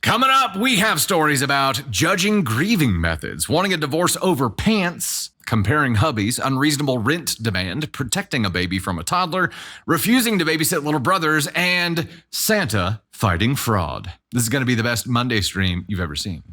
Coming up, we have stories about judging grieving methods, wanting a divorce over pants, comparing hubbies, unreasonable rent demand, protecting a baby from a toddler, refusing to babysit little brothers, and Santa fighting fraud. This is going to be the best Monday stream you've ever seen.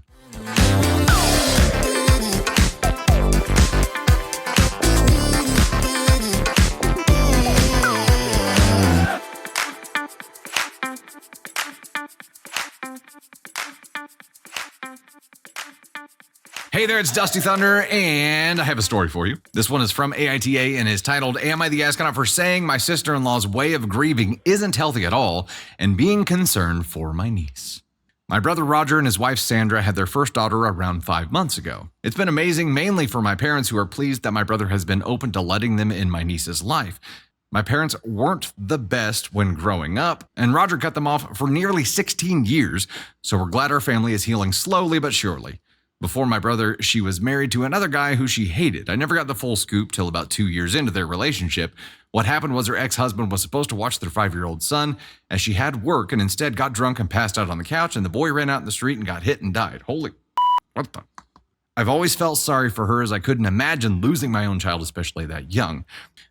Hey there, it's Dusty Thunder, and I have a story for you. This one is from AITA and is titled, Am I the Astronaut for saying my sister-in-law's way of grieving isn't healthy at all and being concerned for my niece? My brother Roger and his wife Sandra had their first daughter around 5 months ago. It's been amazing, mainly for my parents who are pleased that my brother has been open to letting them in my niece's life. My parents weren't the best when growing up, and Roger cut them off for nearly 16 years, so we're glad our family is healing slowly but surely. Before my brother, she was married to another guy who she hated. I never got the full scoop till about 2 years into their relationship. What happened was her ex-husband was supposed to watch their 5-year-old son as she had work and instead got drunk and passed out on the couch, and the boy ran out in the street and got hit and died. Holy what the? I've always felt sorry for her as I couldn't imagine losing my own child, especially that young.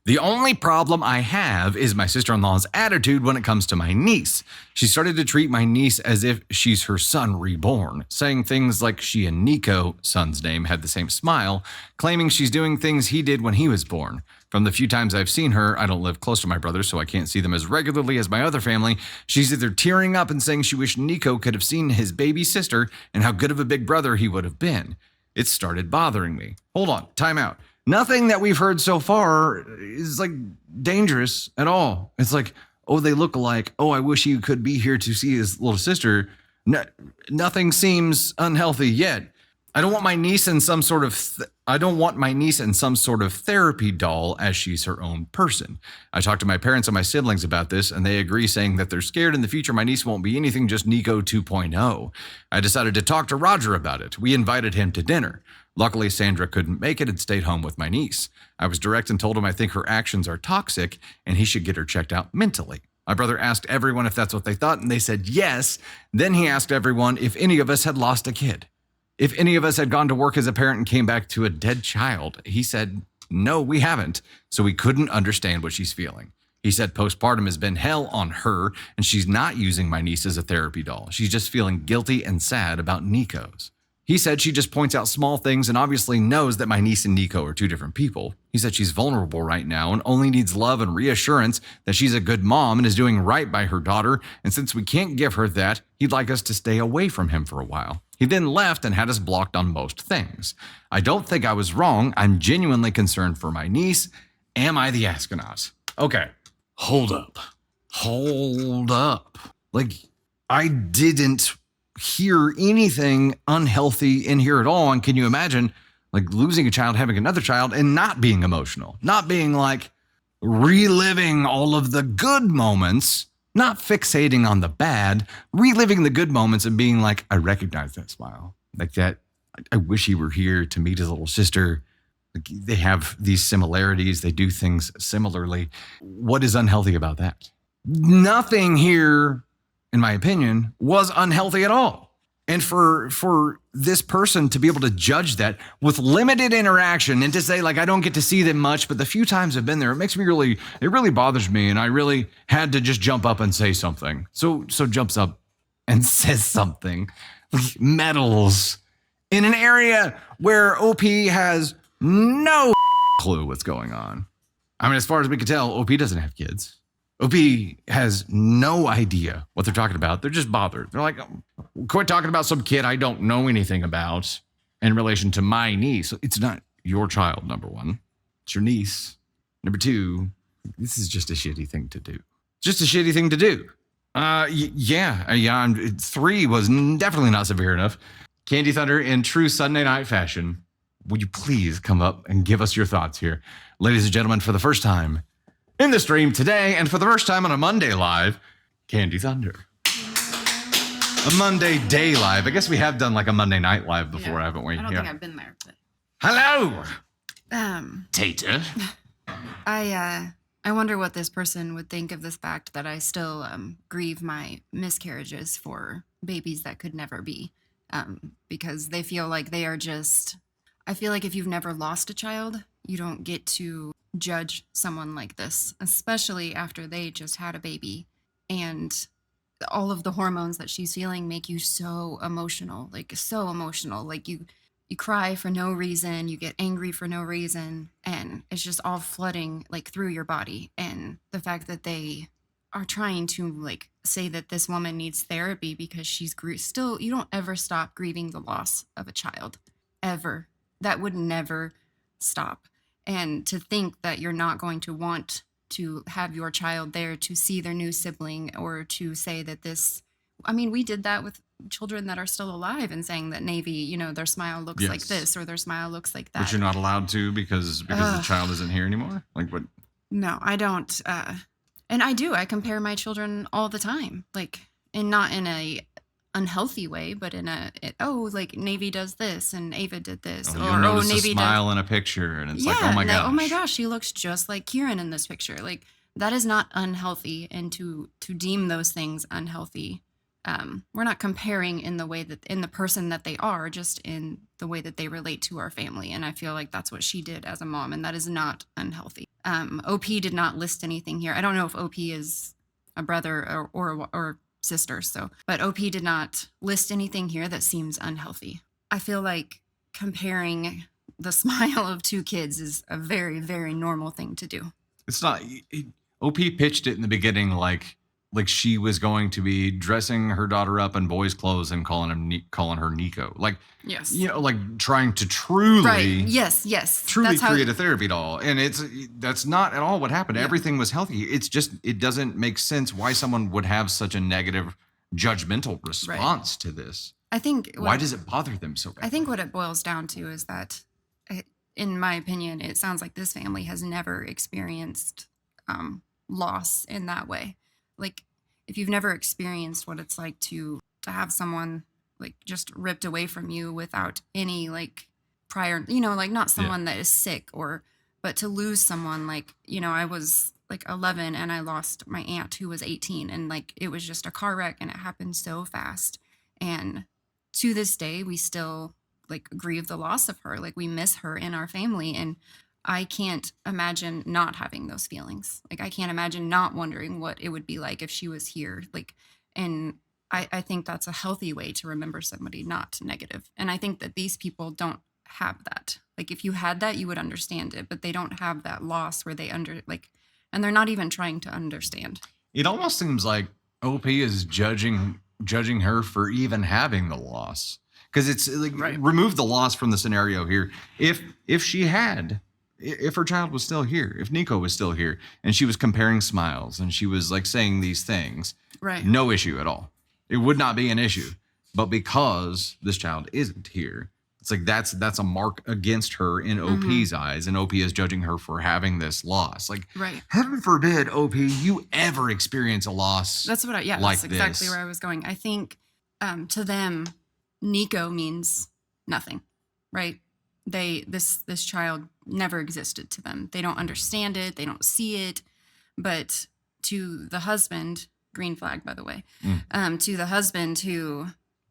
The only problem I have is my sister-in-law's attitude when it comes to my niece. She started to treat my niece as if she's her son reborn, saying things like she and Nico, son's name, had the same smile, claiming she's doing things he did when he was born. From the few times I've seen her, I don't live close to my brother, so I can't see them as regularly as my other family. She's either tearing up and saying she wished Nico could have seen his baby sister and how good of a big brother he would have been. It started bothering me. Hold on, time out. Nothing that we've heard so far is like dangerous at all. It's like, oh, they look alike. Oh, I wish he could be here to see his little sister. Nothing seems unhealthy yet. I don't want my niece in some sort of therapy doll as she's her own person. I talked to my parents and my siblings about this, and they agree, saying that they're scared in the future my niece won't be anything just Nico 2.0. I decided to talk to Roger about it. We invited him to dinner. Luckily, Sandra couldn't make it and stayed home with my niece. I was direct and told him I think her actions are toxic and he should get her checked out mentally. My brother asked everyone if that's what they thought, and they said yes. Then he asked everyone if any of us had lost a kid. If any of us had gone to work as a parent and came back to a dead child. He said, no, we haven't, so we couldn't understand what she's feeling. He said postpartum has been hell on her, and she's not using my niece as a therapy doll. She's just feeling guilty and sad about Nico's. He said she just points out small things and obviously knows that my niece and Nico are two different people. He said she's vulnerable right now and only needs love and reassurance that she's a good mom and is doing right by her daughter, and since we can't give her that, he'd like us to stay away from him for a while. He then left and had us blocked on most things. I don't think I was wrong. I'm genuinely concerned for my niece. Am I the astronaut? Okay, hold up. Like, I didn't hear anything unhealthy in here at all. And can you imagine like losing a child, having another child, and not being emotional, not being like reliving all of the good moments, not fixating on the bad, reliving the good moments and being like, I recognize that smile, like that. I wish he were here to meet his little sister. Like, they have these similarities. They do things similarly. What is unhealthy about that? Nothing here, in my opinion, was unhealthy at all. And for this person to be able to judge that with limited interaction and to say, like, I don't get to see them much, but the few times I've been there, it really bothers me. And I really had to just jump up and say something. So jumps up and says something, meddles in an area where OP has no clue what's going on. I mean, as far as we can tell, OP doesn't have kids. OP has no idea what they're talking about. They're just bothered. They're like, quit talking about some kid I don't know anything about in relation to my niece. It's not your child, number one. It's your niece. Number two, this is just a shitty thing to do. Just a shitty thing to do. Yeah. 3 was definitely not severe enough. Candy Thunder, in true Sunday night fashion, would you please come up and give us your thoughts here? Ladies and gentlemen, for the first time in the stream today, and for the first time on a Monday live, Candy Thunder. A Monday day live. I guess we have done like a Monday night live before, haven't we? I don't think I've been there. But... Hello! Tata. I I wonder what this person would think of this fact that I still grieve my miscarriages for babies that could never be, because they feel like they are just. I feel like if you've never lost a child, you don't get to judge someone like this, especially after they just had a baby, and all of the hormones that she's feeling make you so emotional, like so emotional. Like you cry for no reason, you get angry for no reason, and it's just all flooding like through your body. And the fact that they are trying to like say that this woman needs therapy because she's still, you don't ever stop grieving the loss of a child, ever. That would never stop. And to think that you're not going to want to have your child there to see their new sibling, or to say that this, I mean, we did that with children that are still alive and saying that Navy, you know, their smile looks like this or their smile looks like that. But you're not allowed to because the child isn't here anymore? Like what? No, I don't. And I do. I compare my children all the time, like, and not in a unhealthy way, but in like Navy does this and Ava did this, or Navy a smile in a picture, and it's like, oh my gosh, oh my gosh, she looks just like Kieran in this picture. Like, that is not unhealthy, and to deem those things unhealthy, we're not comparing in the way that in the person that they are, just in the way that they relate to our family. And I feel like that's what she did as a mom, and that is not unhealthy. OP did not list anything here. I don't know if OP is a brother or sister, but OP did not list anything here that seems unhealthy. I feel like comparing the smile of two kids is a very, very normal thing to do. It's not. OP pitched it in the beginning like she was going to be dressing her daughter up in boys' clothes and calling her Nico. Like, yes, you know, like trying to truly, right. Yes, truly create a therapy doll. And that's not at all what happened. Yeah. Everything was healthy. It's just, it doesn't make sense why someone would have such a negative, judgmental response to this. I think. Why does it bother them so badly? I think what it boils down to is that, in my opinion, it sounds like this family has never experienced loss in that way. Like, if you've never experienced what it's like to have someone like just ripped away from you without any like prior, you know, like not someone that is sick, but to lose someone, like, you know, I was like 11 and I lost my aunt who was 18, and like it was just a car wreck and it happened so fast. And to this day, we still like grieve the loss of her. Like, we miss her in our family, and I can't imagine not having those feelings. Like, I can't imagine not wondering what it would be like if she was here. Like, and I think that's a healthy way to remember somebody, not negative. And I think that these people don't have that. Like, if you had that, you would understand it, but they don't have that loss where they and they're not even trying to understand. It almost seems like OP is judging her for even having the loss. Because it's like, remove the loss from the scenario here. If her child was still here, if Nico was still here, and she was comparing smiles and she was like saying these things, no issue at all. It would not be an issue. But because this child isn't here, it's like that's a mark against her in OP's eyes, and OP is judging her for having this loss. Like, heaven forbid, OP, you ever experience a loss. That's what that's exactly where I was going. I think to them, Nico means nothing, right? This child never existed to them. They don't understand it. They don't see it. But to the husband, green flag, by the way, to the husband who,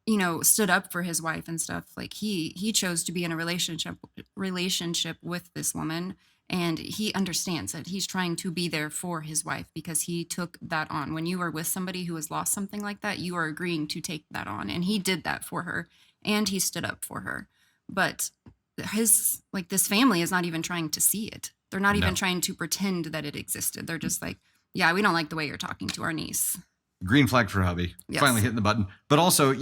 you know, stood up for his wife and stuff, like he chose to be in a relationship with this woman, and he understands that he's trying to be there for his wife because he took that on. When you are with somebody who has lost something like that, you are agreeing to take that on, and he did that for her, and he stood up for her. But this family is not even trying to see it. They're not even trying to pretend that it existed. They're just like, yeah, we don't like the way you're talking to our niece. Green flag for hubby. Yes. Finally hitting the button. But also,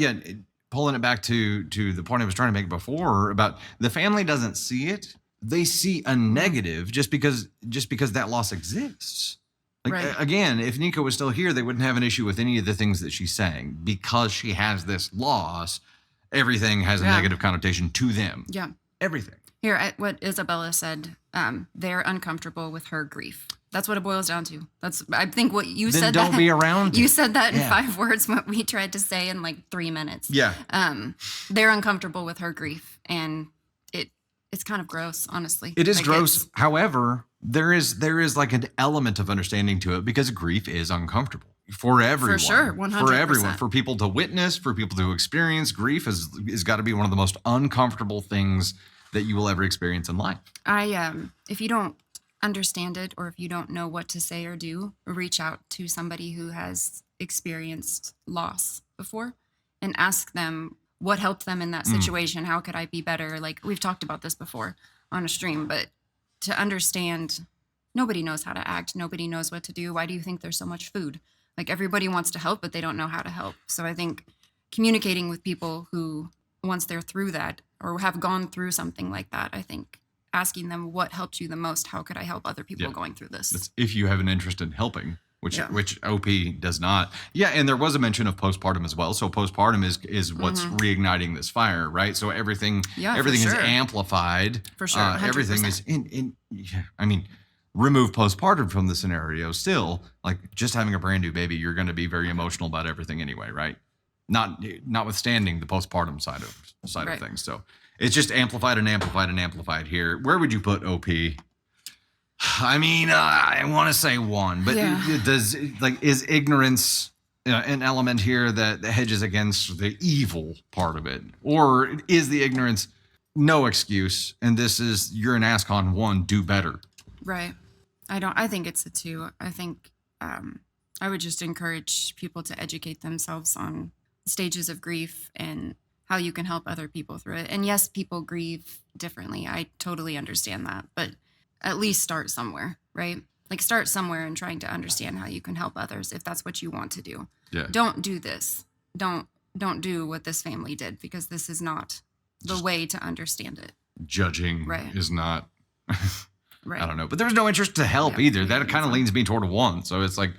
pulling it back to the point I was trying to make before about the family doesn't see it. They see a negative just because that loss exists. Like, again, if Nico was still here, they wouldn't have an issue with any of the things that she's saying. Because she has this loss, everything has a negative connotation to them. Yeah. Everything. Here, what Isabella said, they're uncomfortable with her grief. That's what it boils down to. I think what you then said. Don't be around. You said that in 5 words. What we tried to say in like 3 minutes. Yeah. They're uncomfortable with her grief, and it's kind of gross, honestly. It is gross. However, there is like an element of understanding to it because grief is uncomfortable for everyone. For sure, 100%. For everyone, for people to witness, for people to experience. Grief is got to be one of the most uncomfortable things that you will ever experience in life. If you don't understand it, or if you don't know what to say or do, reach out to somebody who has experienced loss before and ask them what helped them in that situation. How could I be better? Like, we've talked about this before on a stream, but to understand, nobody knows how to act. Nobody knows what to do. Why do you think there's so much food? Like, everybody wants to help, but they don't know how to help. So I think communicating with people who, once they're through that or have gone through something like that, I think asking them what helped you the most, how could I help other people going through this? That's if you have an interest in helping, which OP does not. Yeah, and there was a mention of postpartum as well. So postpartum is what's reigniting this fire, right? So everything is amplified. For sure, 100%. Everything is I mean, remove postpartum from the scenario, still, like, just having a brand new baby, you're going to be very emotional about everything anyway, right? Notwithstanding the postpartum side of things. So it's just amplified and amplified and amplified here. Where would you put OP? I mean, I want to say 1, but is ignorance an element here that hedges against the evil part of it? Or is the ignorance no excuse, and this is, you're an ask on 1, do better? Right. I think it's a 2. I think I would just encourage people to educate themselves on stages of grief and how you can help other people through it. And yes, people grieve differently. I totally understand that, but at least start somewhere, right? Like, start somewhere and trying to understand how you can help others if that's what you want to do. Yeah. Don't do this. Don't do what this family did, because this is not the way to understand it. Judging is not right. I don't know. But there was no interest to help either. That kind of leans me toward a 1. So it's like,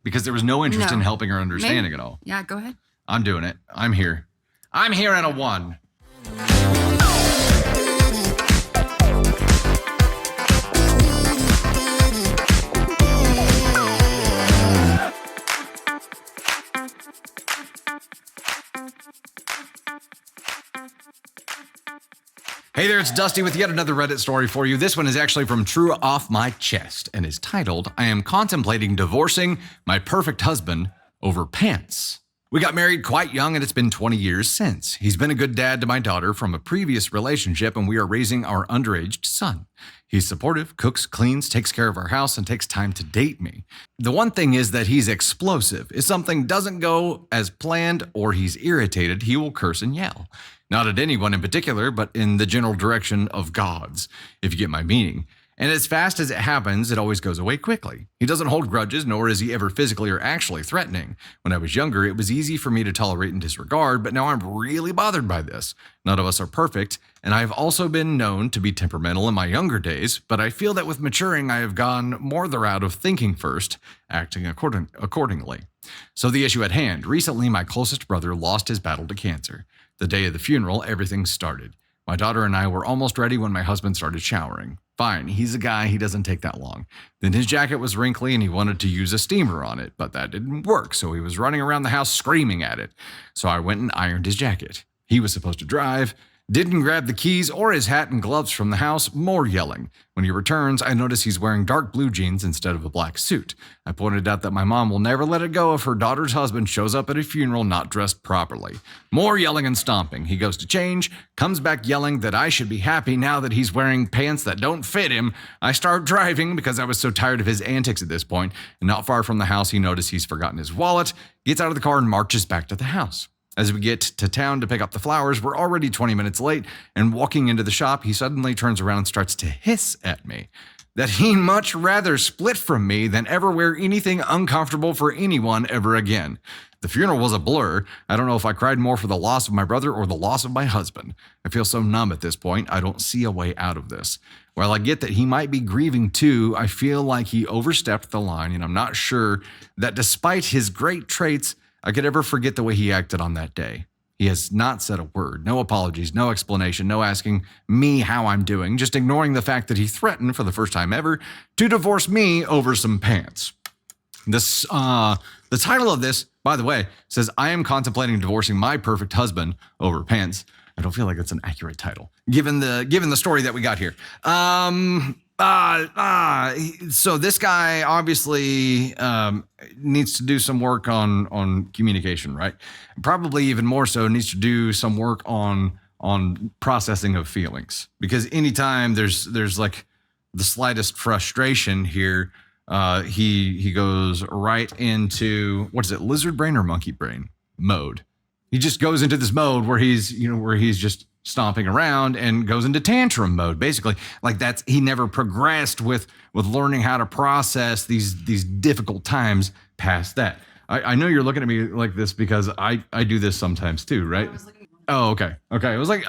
because there was no interest in helping or understanding at all. Yeah, go ahead. I'm doing it. I'm here at a 1. Hey there, it's Dusty with yet another Reddit story for you. This one is actually from True Off My Chest and is titled, I am contemplating divorcing my perfect husband over pants. We got married quite young and it's been 20 years since. He's been a good dad to my daughter from a previous relationship and we are raising our underaged son. He's supportive, cooks, cleans, takes care of our house, and takes time to date me. The one thing is that he's explosive. If something doesn't go as planned or he's irritated, he will curse and yell. Not at anyone in particular, but in the general direction of gods, if you get my meaning. And as fast as it happens, it always goes away quickly. He doesn't hold grudges, nor is he ever physically or actually threatening. When I was younger, it was easy for me to tolerate and disregard, but now I'm really bothered by this. None of us are perfect, and I've also been known to be temperamental in my younger days, but I feel that with maturing, I have gone more the route of thinking first, acting accordingly. So the issue at hand. Recently, my closest brother lost his battle to cancer. The day of the funeral, everything started. My daughter and I were almost ready when my husband started showering. Fine, he's a guy, he doesn't take that long. Then his jacket was wrinkly and he wanted to use a steamer on it, but that didn't work, so he was running around the house screaming at it. So I went and ironed his jacket. He was supposed to drive, didn't grab the keys or his hat and gloves from the house, more yelling. When he returns, I notice he's wearing dark blue jeans instead of a black suit. I pointed out that my mom will never let it go if her daughter's husband shows up at a funeral not dressed properly. More yelling and stomping. He goes to change, comes back yelling that I should be happy now that he's wearing pants that don't fit him. I start driving because I was so tired of his antics at this point, and not far from the house, he noticed he's forgotten his wallet, gets out of the car and marches back to the house. As we get to town to pick up the flowers, we're already 20 minutes late, and walking into the shop, he suddenly turns around and starts to hiss at me. That he'd much rather split from me than ever wear anything uncomfortable for anyone ever again. The funeral was a blur. I don't know if I cried more for the loss of my brother or the loss of my husband. I feel so numb at this point, I don't see a way out of this. While I get that he might be grieving too, I feel like he overstepped the line, and I'm not sure that despite his great traits, I could ever forget the way he acted on that day. He has not said a word, no apologies, no explanation, no asking me how I'm doing, just ignoring the fact that he threatened for the first time ever to divorce me over some pants. The title of this, by the way, says, I am contemplating divorcing my perfect husband over pants. I don't feel like it's an accurate title, given the story that we got here. So this guy obviously needs to do some work on communication, right? Probably even more so needs to do some work on processing of feelings, because anytime there's like the slightest frustration here, he goes right into, what is it, lizard brain or monkey brain mode. He just goes into this mode where he's just stomping around and goes into tantrum mode, basically. Like he never progressed with learning how to process these difficult times past that. I know you're looking at me like this because I do this sometimes too, right? Oh, okay. It was like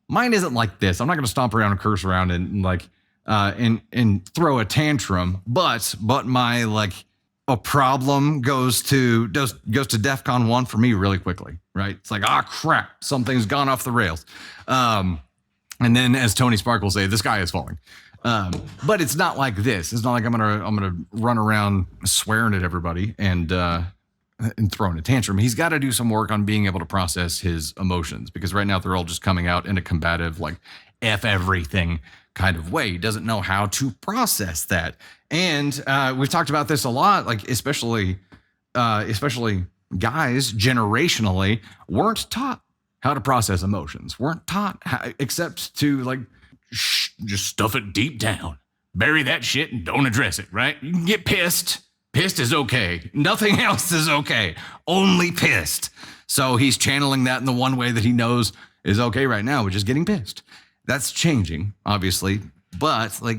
mine isn't like this. I'm not going to stomp around and curse around and like and throw a tantrum, but my like a problem goes to DEFCON 1 for me really quickly, right? It's like, crap, something's gone off the rails. And then, as Tony Spark will say, the sky is falling. But it's not like this. It's not like I'm gonna run around swearing at everybody and throwing a tantrum. He's got to do some work on being able to process his emotions, because right now they're all just coming out in a combative, like F everything kind of way. He doesn't know how to process that. And we've talked about this a lot, like especially guys generationally weren't taught how to process emotions, weren't taught how, except to like just stuff it deep down, bury that shit and don't address it, right? You can get pissed. Pissed is okay. Nothing else is okay. Only pissed. So he's channeling that in the one way that he knows is okay right now, which is getting pissed. That's changing, obviously, but like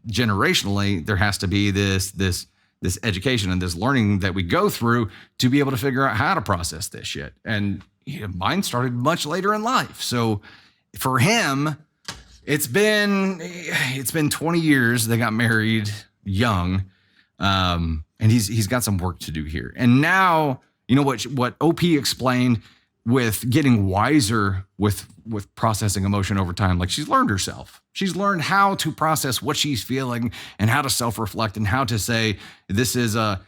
generationally, there has to be this education and this learning that we go through to be able to figure out how to process this shit. And mine started much later in life. So for him, it's been 20 years. They got married young, and he's got some work to do here. And now, you know what OP explained with getting wiser with processing emotion over time. Like, she's learned herself. She's learned how to process what she's feeling and how to self-reflect and how to say, this is a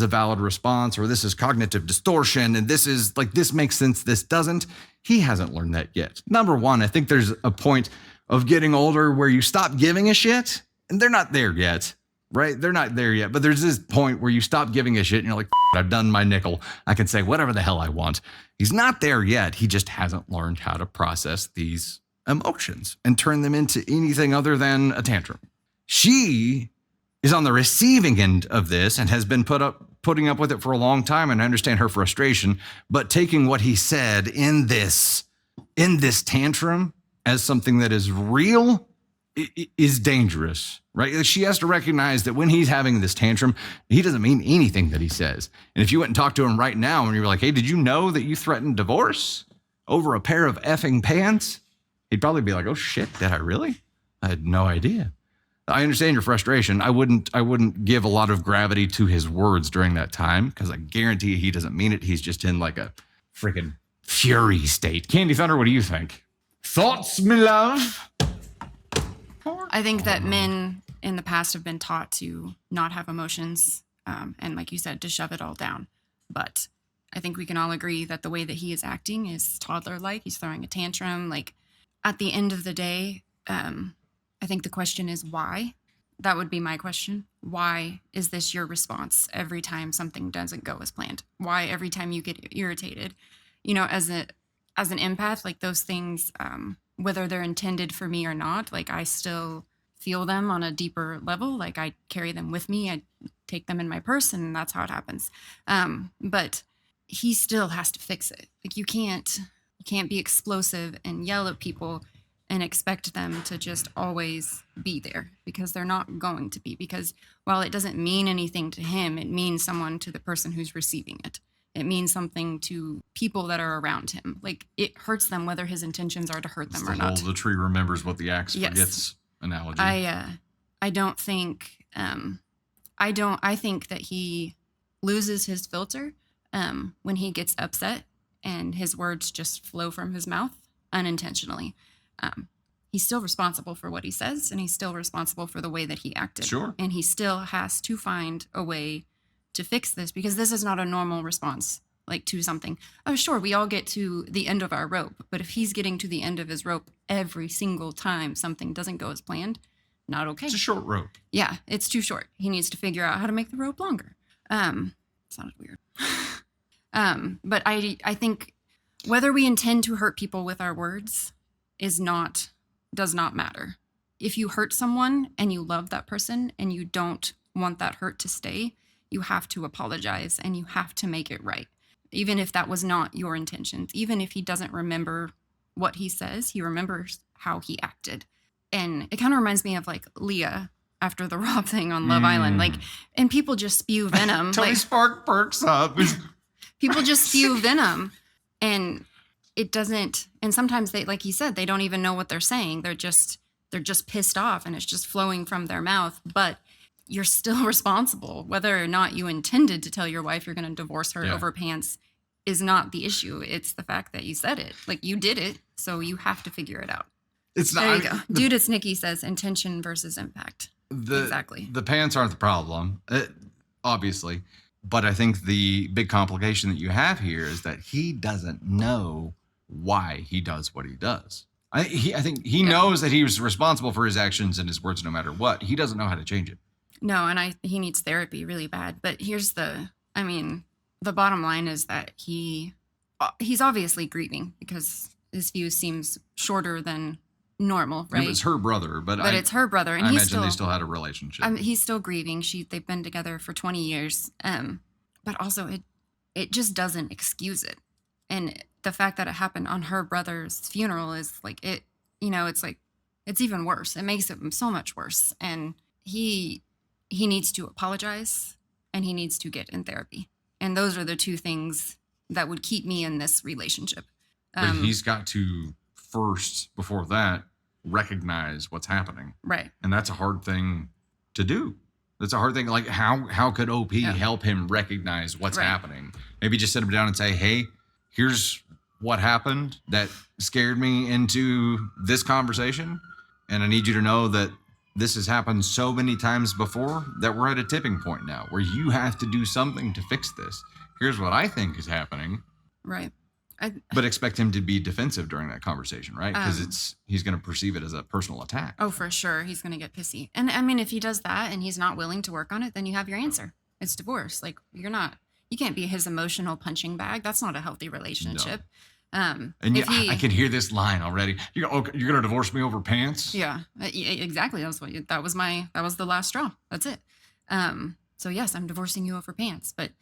valid response, or this is cognitive distortion, and this makes sense, this doesn't. He hasn't learned that yet. Number one, I think there's a point of getting older where you stop giving a shit, and they're not there yet, right? They're not there yet, but there's this point where you stop giving a shit and you're like, I've done my nickel. I can say whatever the hell I want. He's not there yet. He just hasn't learned how to process these emotions and turn them into anything other than a tantrum. She is on the receiving end of this and has been putting up with it for a long time, and I understand her frustration, but taking what he said in this tantrum as something that is real is dangerous, right? She has to recognize that when he's having this tantrum, he doesn't mean anything that he says. And if you went and talked to him right now and you were like, hey, did you know that you threatened divorce over a pair of effing pants? He'd probably be like, oh shit, did I really? I had no idea. I understand your frustration. I wouldn't give a lot of gravity to his words during that time, because I guarantee he doesn't mean it. He's just in like a freaking fury state. Candy Thunder, what do you think? Thoughts, me love? I think that men in the past have been taught to not have emotions, and like you said, to shove it all down. But I think we can all agree that the way that he is acting is toddler-like. He's throwing a tantrum. Like, at the end of the day, I think the question is why. That would be my question. Why is this your response every time something doesn't go as planned? Why every time you get irritated? You know, as an empath, like those things, whether they're intended for me or not, like I still feel them on a deeper level. Like I carry them with me. I take them in my purse, and that's how it happens. But he still has to fix it. Like you can't be explosive and yell at people and expect them to just always be there, because they're not going to be. Because while it doesn't mean anything to him, it means someone to the person who's receiving it. It means something to people that are around him. Like it hurts them whether his intentions are to hurt them or not. The tree remembers what the axe forgets analogy. I don't think I think that he loses his filter when he gets upset and his words just flow from his mouth unintentionally. He's still responsible for what he says, and he's still responsible for the way that he acted. Sure. And he still has to find a way to fix this, because this is not a normal response, like to something. Oh, sure, we all get to the end of our rope, but if he's getting to the end of his rope every single time something doesn't go as planned, not okay. It's a short rope. Yeah, it's too short. He needs to figure out how to make the rope longer. Sounded weird. But I think whether we intend to hurt people with our words does not matter. If you hurt someone and you love that person and you don't want that hurt to stay, you have to apologize and you have to make it right. Even if that was not your intentions, even if he doesn't remember what he says, he remembers how he acted. And it kind of reminds me of like Leah after the Rob thing on Love Island. Like, and people just spew venom. Tony Spark perks up. People just spew venom, and it doesn't. And sometimes they, like he said, they don't even know what they're saying. They're just pissed off, and it's just flowing from their mouth. But you're still responsible. Whether or not you intended to tell your wife you're going to divorce her over pants is not the issue. It's the fact that you said it. Like, you did it, so you have to figure it out. It's not. There you go. Judith Nicky says intention versus impact. Exactly. The pants aren't the problem, obviously. But I think the big complication that you have here is that he doesn't know why he does what he does. I think he knows that he was responsible for his actions and his words no matter what. He doesn't know how to change it. No, and he needs therapy really bad. But here's the bottom line is that he's obviously grieving because his fuse seems shorter than normal, right? It was her brother, but it's her brother, and I imagine they still had a relationship. He's still grieving. They've been together for 20 years. But also it just doesn't excuse it. And the fact that it happened on her brother's funeral is like it, it's like it's even worse. It makes it so much worse. And he needs to apologize and he needs to get in therapy. And those are the two things that would keep me in this relationship. But he's got to first, before that, recognize what's happening. Right. And that's a hard thing to do. That's a hard thing. Like, how could OP help him recognize what's happening? Maybe just sit him down and say, hey, here's what happened that scared me into this conversation. And I need you to know that this has happened so many times before that we're at a tipping point now where you have to do something to fix this. Here's what I think is happening. Right. But expect him to be defensive during that conversation, right? Because he's going to perceive it as a personal attack. Oh, for sure. He's going to get pissy. And I mean, if he does that and he's not willing to work on it, then you have your answer. It's divorce. Like, you can't be his emotional punching bag. That's not a healthy relationship. No. I can hear this line already. You're going to divorce me over pants? Yeah, exactly. That was the last straw. That's it. So yes, I'm divorcing you over pants. But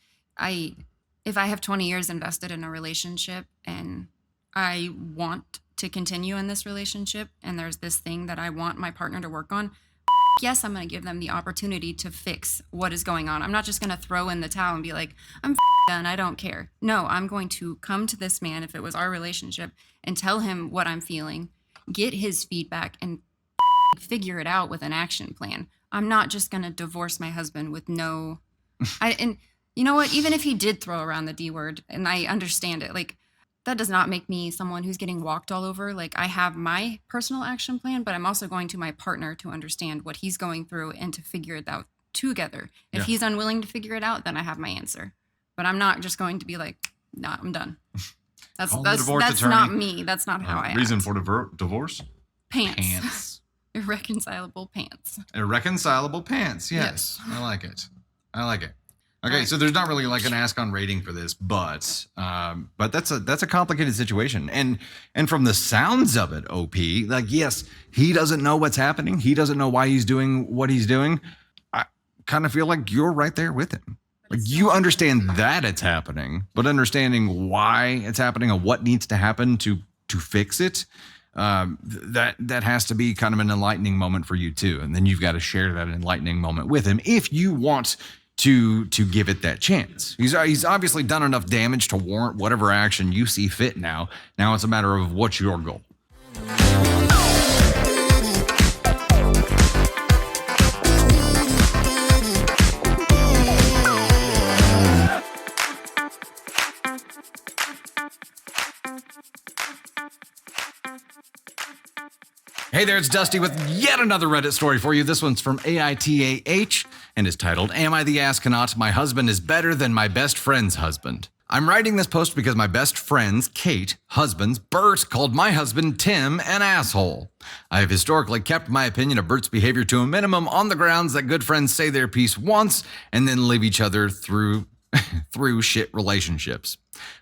if I have 20 years invested in a relationship and I want to continue in this relationship and there's this thing that I want my partner to work on, yes, I'm going to give them the opportunity to fix what is going on. I'm not just going to throw in the towel and be like, I'm done, I don't care. No, I'm going to come to this man, if it was our relationship, and tell him what I'm feeling, get his feedback, and figure it out with an action plan. I'm not just going to divorce my husband with no... And you know what? Even if he did throw around the D word, and I understand it, like, that does not make me someone who's getting walked all over. Like, I have my personal action plan, but I'm also going to my partner to understand what he's going through and to figure it out together. If he's unwilling to figure it out, then I have my answer. But I'm not just going to be like, nah, I'm done. That's not me. That's not how I act. Reason for divorce? Pants. Irreconcilable pants. Irreconcilable pants. Yes. I like it. Okay, so there's not really like an ask on rating for this, but that's a complicated situation. And from the sounds of it, OP, like, yes, he doesn't know what's happening. He doesn't know why he's doing what he's doing. I kind of feel like you're right there with him. Like, you understand that it's happening, but understanding why it's happening and what needs to happen to fix it, that has to be kind of an enlightening moment for you too. And then you've got to share that enlightening moment with him if you want to give it that chance. He's obviously done enough damage to warrant whatever action you see fit now. Now it's a matter of what's your goal. Hey there, it's Dusty with yet another Reddit story for you. This one's from AITAH and is titled, Am I the Astronaut? My husband is better than my best friend's husband. I'm writing this post because my best friend's, Kate, husband's, Bert, called my husband, Tim, an asshole. I have historically kept my opinion of Bert's behavior to a minimum on the grounds that good friends say their piece once and then leave each other through shit relationships.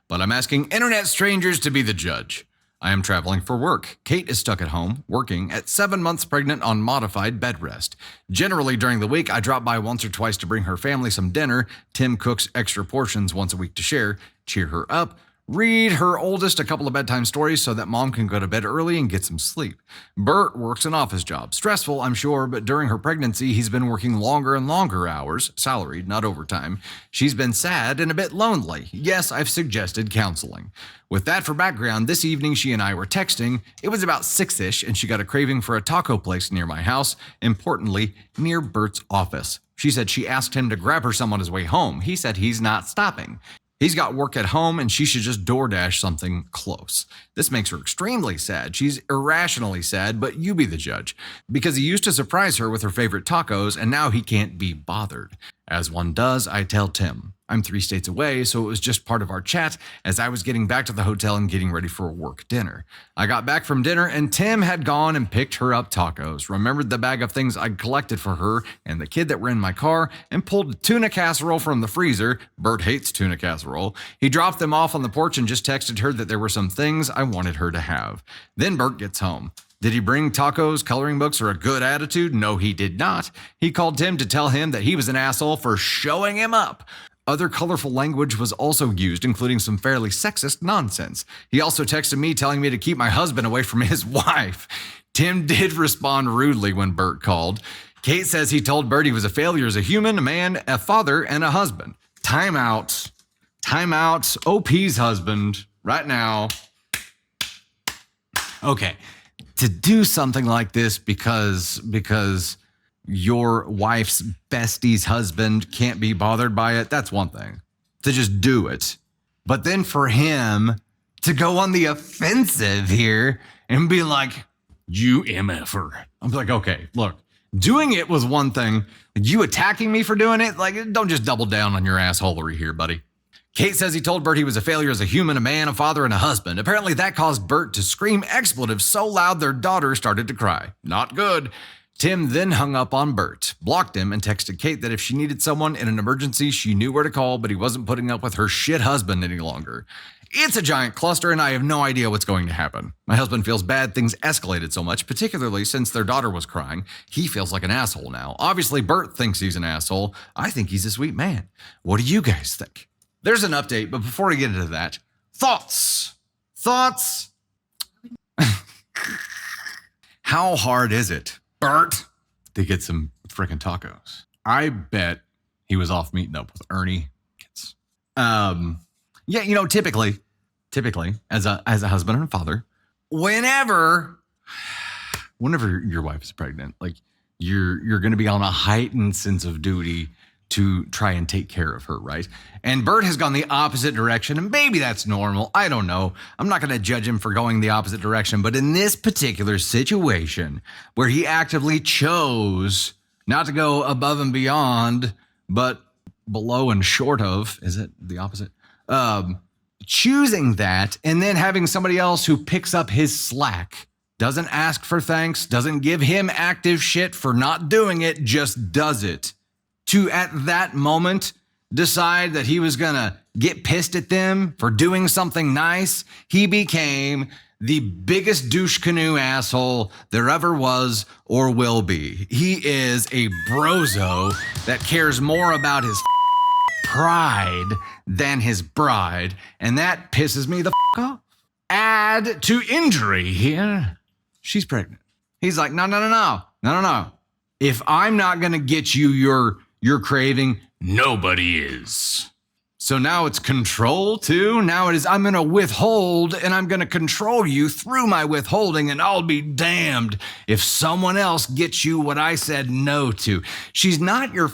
But I'm asking internet strangers to be the judge. I am traveling for work. Kate is stuck at home, working, at 7 months pregnant on modified bed rest. Generally, during the week, I drop by once or twice to bring her family some dinner. Tim cooks extra portions once a week to share, cheer her up, read her oldest a couple of bedtime stories so that mom can go to bed early and get some sleep. Bert works an office job. Stressful, I'm sure, but during her pregnancy, he's been working longer and longer hours, salaried, not overtime. She's been sad and a bit lonely. Yes, I've suggested counseling. With that for background, this evening she and I were texting. It was about 6-ish, and she got a craving for a taco place near my house, importantly, near Bert's office. She said she asked him to grab her some on his way home. He said he's not stopping. He's got work at home and she should just DoorDash something close. This makes her extremely sad. She's irrationally sad, but you be the judge. Because he used to surprise her with her favorite tacos and now he can't be bothered. As one does, I tell Tim. I'm 3 states away, so it was just part of our chat as I was getting back to the hotel and getting ready for a work dinner. I got back from dinner and Tim had gone and picked her up tacos, remembered the bag of things I'd collected for her and the kid that were in my car, and pulled a tuna casserole from the freezer. Bert hates tuna casserole. He dropped them off on the porch and just texted her that there were some things I wanted her to have. Then Bert gets home. Did he bring tacos, coloring books, or a good attitude? No, he did not. He called Tim to tell him that he was an asshole for showing him up. Other colorful language was also used, including some fairly sexist nonsense. He also texted me telling me to keep my husband away from his wife. Tim did respond rudely when Bert called. Kate says he told Bert he was a failure as a human, a man, a father, and a husband. Time out. Time out. OP's husband right now. Okay. To do something like this because your wife's bestie's husband can't be bothered by it, that's one thing. To just do it. But then for him to go on the offensive here and be like, you MFer. I'm like, okay, look, doing it was one thing. You attacking me for doing it, like, don't just double down on your assholery here, buddy. Kate says he told Bert he was a failure as a human, a man, a father, and a husband. Apparently that caused Bert to scream expletives so loud their daughter started to cry. Not good. Tim then hung up on Bert, blocked him, and texted Kate that if she needed someone in an emergency, she knew where to call, but he wasn't putting up with her shit husband any longer. It's a giant cluster, and I have no idea what's going to happen. My husband feels bad things escalated so much, particularly since their daughter was crying. He feels like an asshole now. Obviously, Bert thinks he's an asshole. I think he's a sweet man. What do you guys think? There's an update, but before we get into that, thoughts. How hard is it, Bert, to get some freaking tacos? I bet he was off meeting up with Ernie. Yeah, you know, typically, as a husband and father, whenever your wife is pregnant, like you're going to be on a heightened sense of duty to try and take care of her, right? And Bert has gone the opposite direction, and maybe that's normal. I don't know. I'm not going to judge him for going the opposite direction, but in this particular situation where he actively chose not to go above and beyond, but below and short of, is it the opposite? Choosing that and then having somebody else who picks up his slack, doesn't ask for thanks, doesn't give him active shit for not doing it, just does it. To, at that moment, decide that he was going to get pissed at them for doing something nice, he became the biggest douche canoe asshole there ever was or will be. He is a brozo that cares more about his pride than his bride, and that pisses me the off. Add to injury here, she's pregnant. He's like, no. If I'm not going to get you your craving, nobody is. So now it's control too. Now it is, I'm going to withhold and I'm going to control you through my withholding, and I'll be damned if someone else gets you what I said no to. She's not your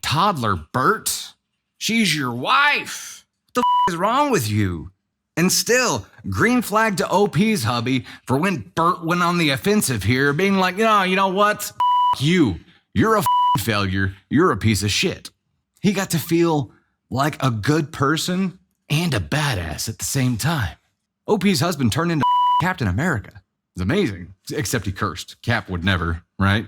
toddler, Bert. She's your wife. What the is wrong with you? And still, green flag to OP's hubby for when Bert went on the offensive here, being like, no, you know what? You. You're a failure. You're a piece of shit. He got to feel like a good person and a badass at the same time. OP's husband turned into Captain America. It's amazing. Except he cursed. Cap would never, right?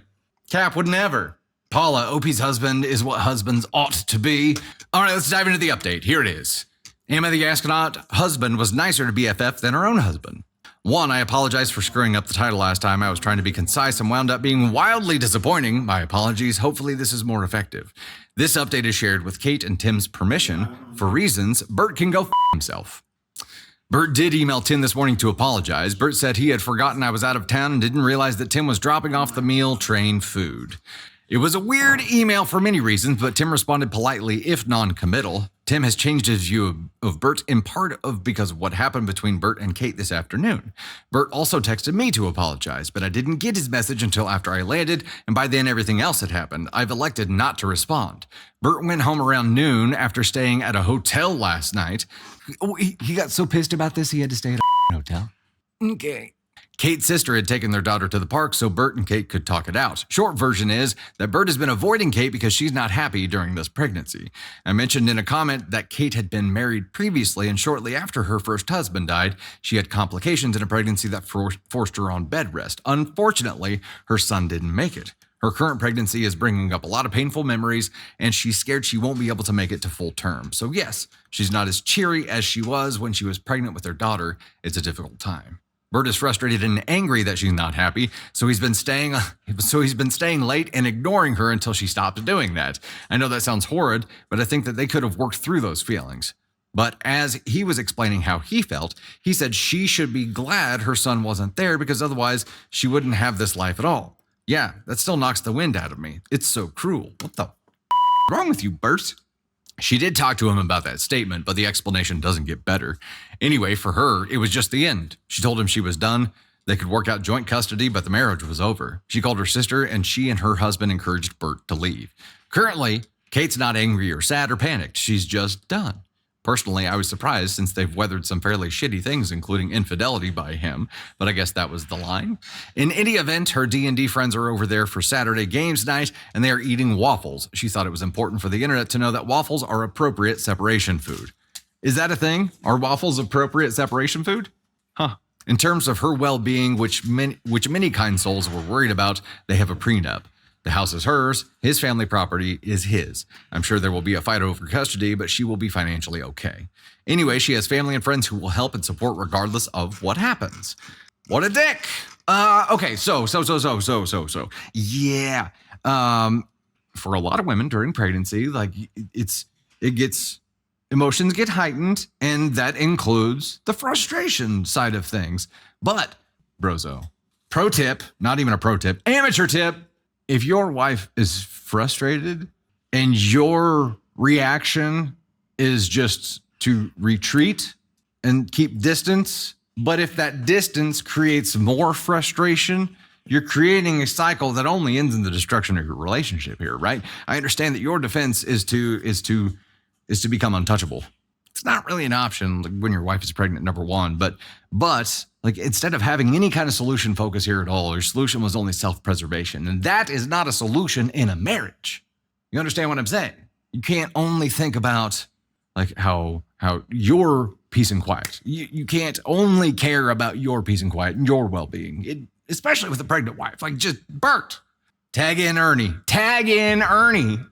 Cap would never. Paula, OP's husband, is what husbands ought to be. All right, let's dive into the update. Here it is. Emma the astronaut husband was nicer to BFF than her own husband. One, I apologize for screwing up the title last time. I was trying to be concise and wound up being wildly disappointing. My apologies. Hopefully this is more effective. This update is shared with Kate and Tim's permission. For reasons, Bert can go himself. Bert did email Tim this morning to apologize. Bert said he had forgotten I was out of town and didn't realize that Tim was dropping off the meal train food. It was a weird email for many reasons, but Tim responded politely, if non-committal. Tim has changed his view of Bert in part because of what happened between Bert and Kate this afternoon. Bert also texted me to apologize, but I didn't get his message until after I landed, and by then everything else had happened. I've elected not to respond. Bert went home around noon after staying at a hotel last night. He got so pissed about this he had to stay at a hotel. Okay. Kate's sister had taken their daughter to the park so Bert and Kate could talk it out. Short version is that Bert has been avoiding Kate because she's not happy during this pregnancy. I mentioned in a comment that Kate had been married previously, and shortly after her first husband died, she had complications in a pregnancy that forced her on bed rest. Unfortunately, her son didn't make it. Her current pregnancy is bringing up a lot of painful memories, and she's scared she won't be able to make it to full term. So yes, she's not as cheery as she was when she was pregnant with their daughter. It's a difficult time. Bert is frustrated and angry that she's not happy, so he's been staying late and ignoring her until she stops doing that. I know that sounds horrid, but I think that they could have worked through those feelings. But as he was explaining how he felt, he said she should be glad her son wasn't there because otherwise she wouldn't have this life at all. Yeah, that still knocks the wind out of me. It's so cruel. What the wrong with you, Bert? She did talk to him about that statement, but the explanation doesn't get better. Anyway, for her, it was just the end. She told him she was done. They could work out joint custody, but the marriage was over. She called her sister, and she and her husband encouraged Bert to leave. Currently, Kate's not angry or sad or panicked. She's just done. Personally, I was surprised since they've weathered some fairly shitty things, including infidelity by him, but I guess that was the line. In any event, her D&D friends are over there for Saturday games night, and they are eating waffles. She thought it was important for the internet to know that waffles are appropriate separation food. Is that a thing? Are waffles appropriate separation food? Huh. In terms of her well-being, which many kind souls were worried about, they have a prenup. The house is hers, his family property is his. I'm sure there will be a fight over custody, but she will be financially okay. Anyway, she has family and friends who will help and support regardless of what happens. What a dick! Okay, so. Yeah. For a lot of women during pregnancy, like emotions get heightened, and that includes the frustration side of things. But, brozo, pro tip, not even a pro tip, amateur tip, if your wife is frustrated and your reaction is just to retreat and keep distance, but if that distance creates more frustration, you're creating a cycle that only ends in the destruction of your relationship here, right? I understand that your defense is to become untouchable. It's not really an option when your wife is pregnant, number one, but like instead of having any kind of solution focus here at all, your solution was only self-preservation. And that is not a solution in a marriage. You understand what I'm saying? You can't only think about like how your peace and quiet. You can't only care about your peace and quiet and your well-being, especially with a pregnant wife. Like just Bert, tag in Ernie.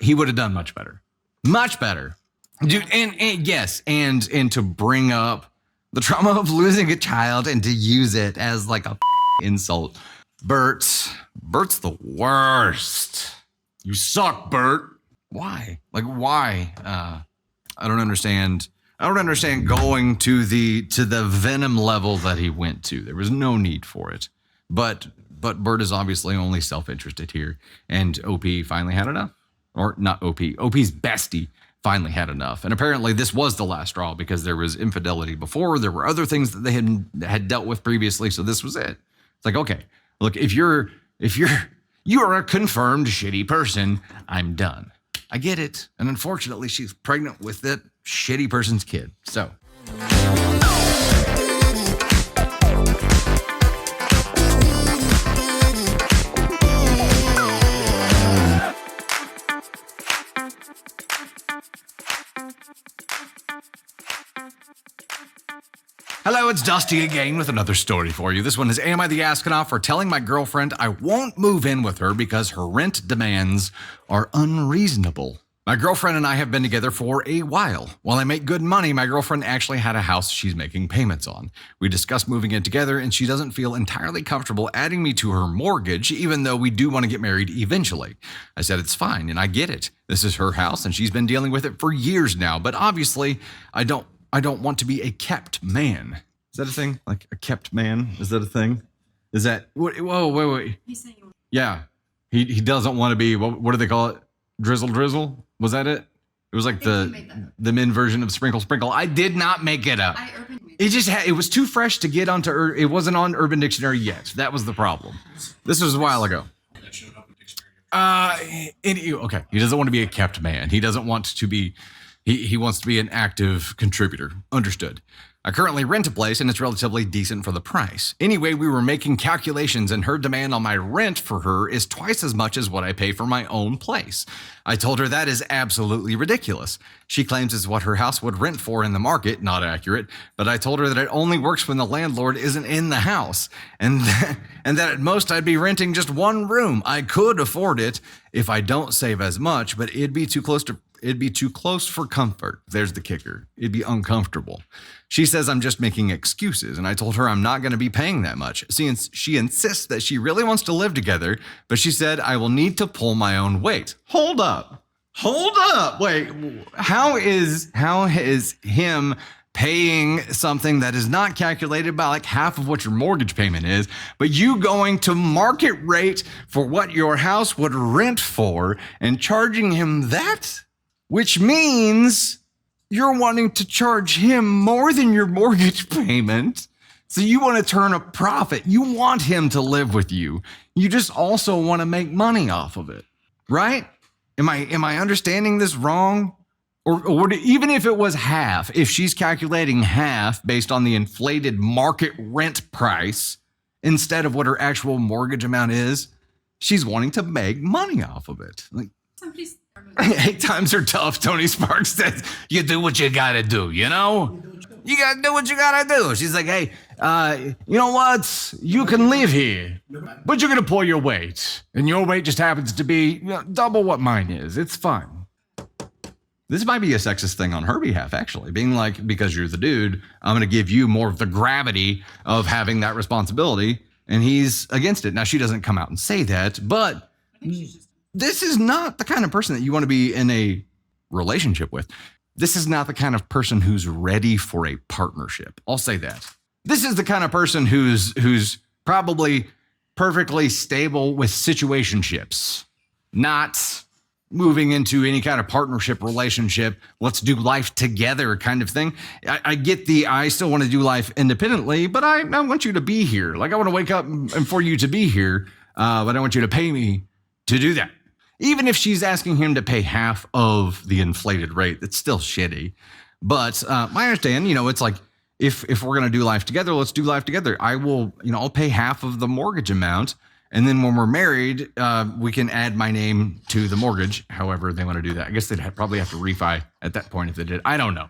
He would have done much better. Much better. Dude, and yes, and to bring up the trauma of losing a child and to use it as like a insult. Bert's the worst. You suck, Bert. Why? Like why? I don't understand. I don't understand going to the venom level that he went to. There was no need for it. But Bert is obviously only self-interested here, and OP finally had enough. Or not OP. OP's bestie finally had enough. And apparently this was the last straw because there was infidelity before. There were other things that they had dealt with previously. So this was it. It's like, okay, look, if you are a confirmed shitty person, I'm done. I get it. And unfortunately, she's pregnant with that shitty person's kid. So. it's Dusty again with another story for you. This one is, am I the astronaut for telling my girlfriend I won't move in with her because her rent demands are unreasonable? My girlfriend and I have been together for a while. While I make good money, my girlfriend actually had a house she's making payments on. We discussed moving in together, and she doesn't feel entirely comfortable adding me to her mortgage, even though we do want to get married eventually. I said it's fine, and I get it. This is her house, and she's been dealing with it for years now. But obviously, I don't want to be a kept man. Is that a thing? Like a kept man? Is that a thing? Is that? Whoa, wait. He's saying, yeah, he doesn't want to be. What do they call it? Drizzle? Was that it? It was like the men version of sprinkle. I did not make it up. It was too fresh to get onto. It wasn't on Urban Dictionary yet. That was the problem. This was a while ago. Okay. He doesn't want to be a kept man. He doesn't want to be. He wants to be an active contributor. Understood. I currently rent a place and it's relatively decent for the price. Anyway, we were making calculations and her demand on my rent for her is twice as much as what I pay for my own place. I told her that is absolutely ridiculous. She claims it's what her house would rent for in the market, not accurate, but I told her that it only works when the landlord isn't in the house and that at most I'd be renting just one room. I could afford it if I don't save as much, but it'd be too close for comfort. There's the kicker. It'd be uncomfortable. She says I'm just making excuses, and I told her I'm not going to be paying that much. She insists that she really wants to live together, but she said I will need to pull my own weight. Hold up. Wait, how is him paying something that is not calculated by like half of what your mortgage payment is, but you going to market rate for what your house would rent for and charging him that? Which means you're wanting to charge him more than your mortgage payment. So you want to turn a profit. You want him to live with you. You just also want to make money off of it, right? Am I understanding this wrong? Or even if it was half, if she's calculating half based on the inflated market rent price instead of what her actual mortgage amount is, she's wanting to make money off of it. Like, times are tough, Tony Sparks says. You do what you gotta do, you know? You gotta do what you gotta do. She's like, hey, you know what? You can live here, but you're gonna pull your weight. And your weight just happens to be double what mine is. It's fine. This might be a sexist thing on her behalf, actually. Being like, because you're the dude, I'm gonna give you more of the gravity of having that responsibility. And he's against it. Now, she doesn't come out and say that, but this is not the kind of person that you want to be in a relationship with. This is not the kind of person who's ready for a partnership. I'll say that. This is the kind of person who's probably perfectly stable with situationships, not moving into any kind of partnership relationship. Let's do life together kind of thing. I get I still want to do life independently, but I want you to be here. Like I want to wake up and for you to be here, but I want you to pay me to do that. Even if she's asking him to pay half of the inflated rate, it's still shitty. But I understand, it's like, if we're going to do life together, let's do life together. I will, I'll pay half of the mortgage amount. And then when we're married, we can add my name to the mortgage. However they want to do that. I guess they'd probably have to refi at that point if they did. I don't know.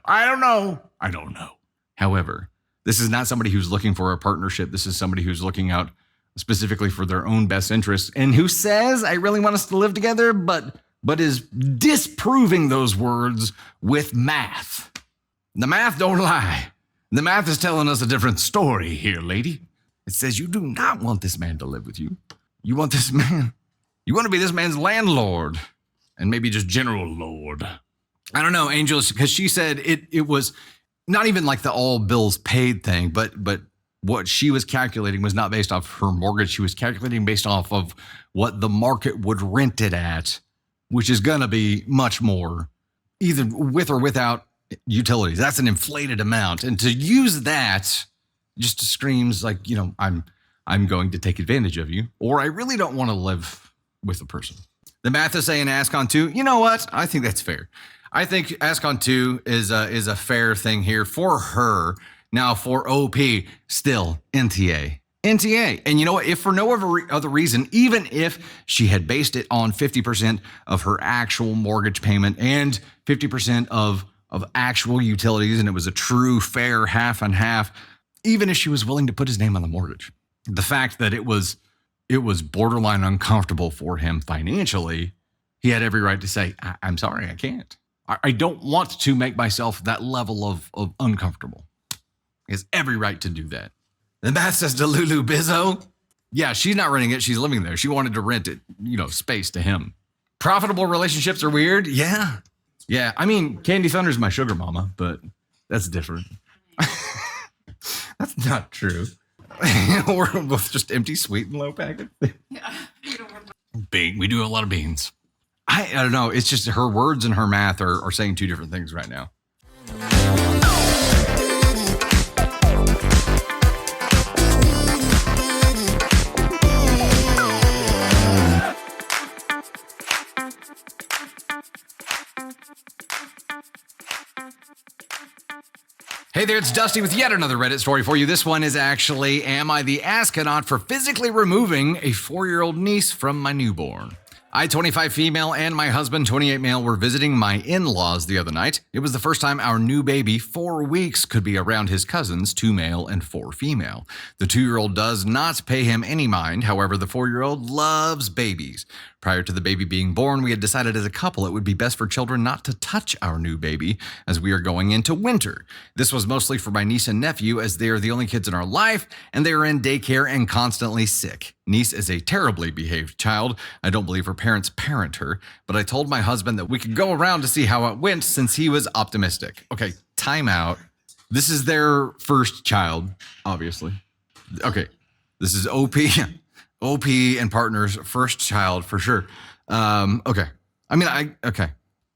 However, this is not somebody who's looking for a partnership. This is somebody who's looking out specifically for their own best interests, and who says, I really want us to live together, but is disproving those words with math. The math don't lie. The math is telling us a different story here, lady. It says you do not want this man to live with you. You want to be this man's landlord, and maybe just general lord. I don't know, Angels, because she said it was not even like the all bills paid thing, but what she was calculating was not based off her mortgage. She was calculating based off of what the market would rent it at, which is going to be much more, either with or without utilities. That's an inflated amount. And to use that just screams like, I'm going to take advantage of you, or I really don't want to live with a person. The math is saying ask on 2. You know what? I think that's fair. I think ask on 2 is a fair thing here for her. Now for OP, still NTA. And you know what? If for no other reason, even if she had based it on 50% of her actual mortgage payment and 50% of actual utilities, and it was a true fair half and half, even if she was willing to put his name on the mortgage. The fact that it was borderline uncomfortable for him financially, he had every right to say, I'm sorry, I can't. I don't want to make myself that level of uncomfortable. He has every right to do that. Then Beth says to Lulu Bizzo, yeah, she's not renting it. She's living there. She wanted to rent it, space to him. Profitable relationships are weird. Yeah. Yeah. I mean, Candy Thunder's my sugar mama, but that's different. That's not true. We're both just empty, sweet, and low packet. Yeah. We do a lot of beans. I don't know. It's just her words and her math are saying two different things right now. Hey there, it's Dusty with yet another Reddit story for you. This one is actually, am I the astronaut for physically removing a 4-year-old niece from my newborn? I, 25 female, and my husband, 28 male, were visiting my in-laws the other night. It was the first time our new baby, 4 weeks, could be around his cousins, 2 male and 4 female. The 2-year-old does not pay him any mind. However, the 4-year-old loves babies. Prior to the baby being born, we had decided as a couple it would be best for children not to touch our new baby as we are going into winter. This was mostly for my niece and nephew as they are the only kids in our life and they are in daycare and constantly sick. Niece is a terribly behaved child. I don't believe her parents parent her, but I told my husband that we could go around to see how it went since he was optimistic. Okay, time out. This is their first child, obviously. Okay, this is OP. OP and partner's first child for sure. Okay. I mean, okay.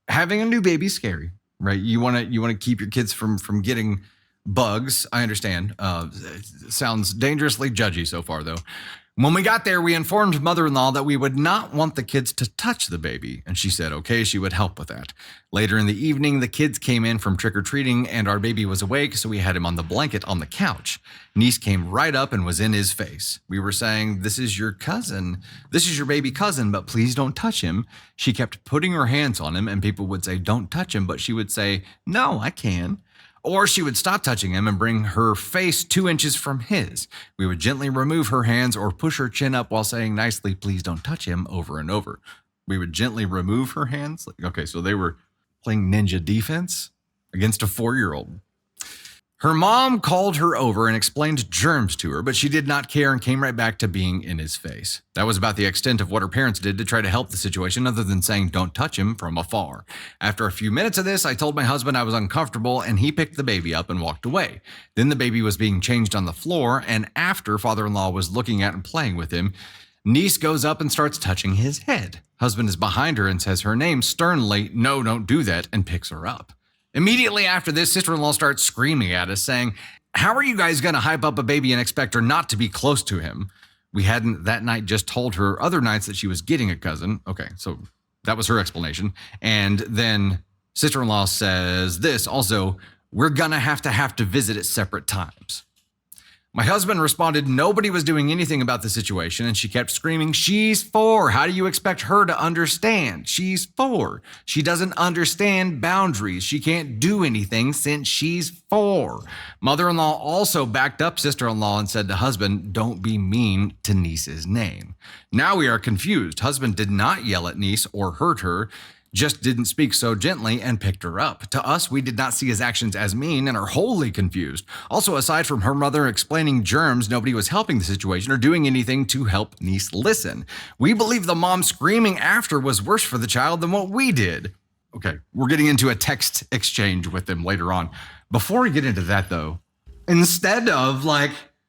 Having a new baby is scary, right? You want to keep your kids from getting bugs. I understand. It sounds dangerously judgy so far though. When we got there, we informed mother-in-law that we would not want the kids to touch the baby, and she said, okay, she would help with that. Later in the evening, the kids came in from trick-or-treating, and our baby was awake, so we had him on the blanket on the couch. Niece came right up and was in his face. We were saying, this is your cousin. This is your baby cousin, but please don't touch him. She kept putting her hands on him, and people would say, don't touch him, but she would say, no, I can. Or she would stop touching him and bring her face 2 inches from his. We would gently remove her hands or push her chin up while saying nicely, please don't touch him, over and over. We would gently remove her hands. Okay, so they were playing ninja defense against a 4-year-old. Her mom called her over and explained germs to her, but she did not care and came right back to being in his face. That was about the extent of what her parents did to try to help the situation, other than saying, don't touch him from afar. After a few minutes of this, I told my husband I was uncomfortable, and he picked the baby up and walked away. Then the baby was being changed on the floor, and after father-in-law was looking at and playing with him, niece goes up and starts touching his head. Husband is behind her and says her name sternly, no, don't do that, and picks her up. Immediately after this, sister-in-law starts screaming at us, saying, how are you guys going to hype up a baby and expect her not to be close to him? We hadn't that night just told her other nights that she was getting a cousin. Okay, so that was her explanation. And then sister-in-law says this also, we're going to have to visit at separate times. My husband responded, nobody was doing anything about the situation, and she kept screaming, she's 4. How do you expect her to understand? She's 4. She doesn't understand boundaries. She can't do anything since she's 4. Mother-in-law also backed up sister-in-law and said to husband, don't be mean to niece's name. Now we are confused. Husband did not yell at niece or hurt her, just didn't speak so gently and picked her up. To us, we did not see his actions as mean and are wholly confused. Also, aside from her mother explaining germs, nobody was helping the situation or doing anything to help niece listen. We believe the mom screaming after was worse for the child than what we did. Okay, we're getting into a text exchange with them later on. Before we get into that though, instead of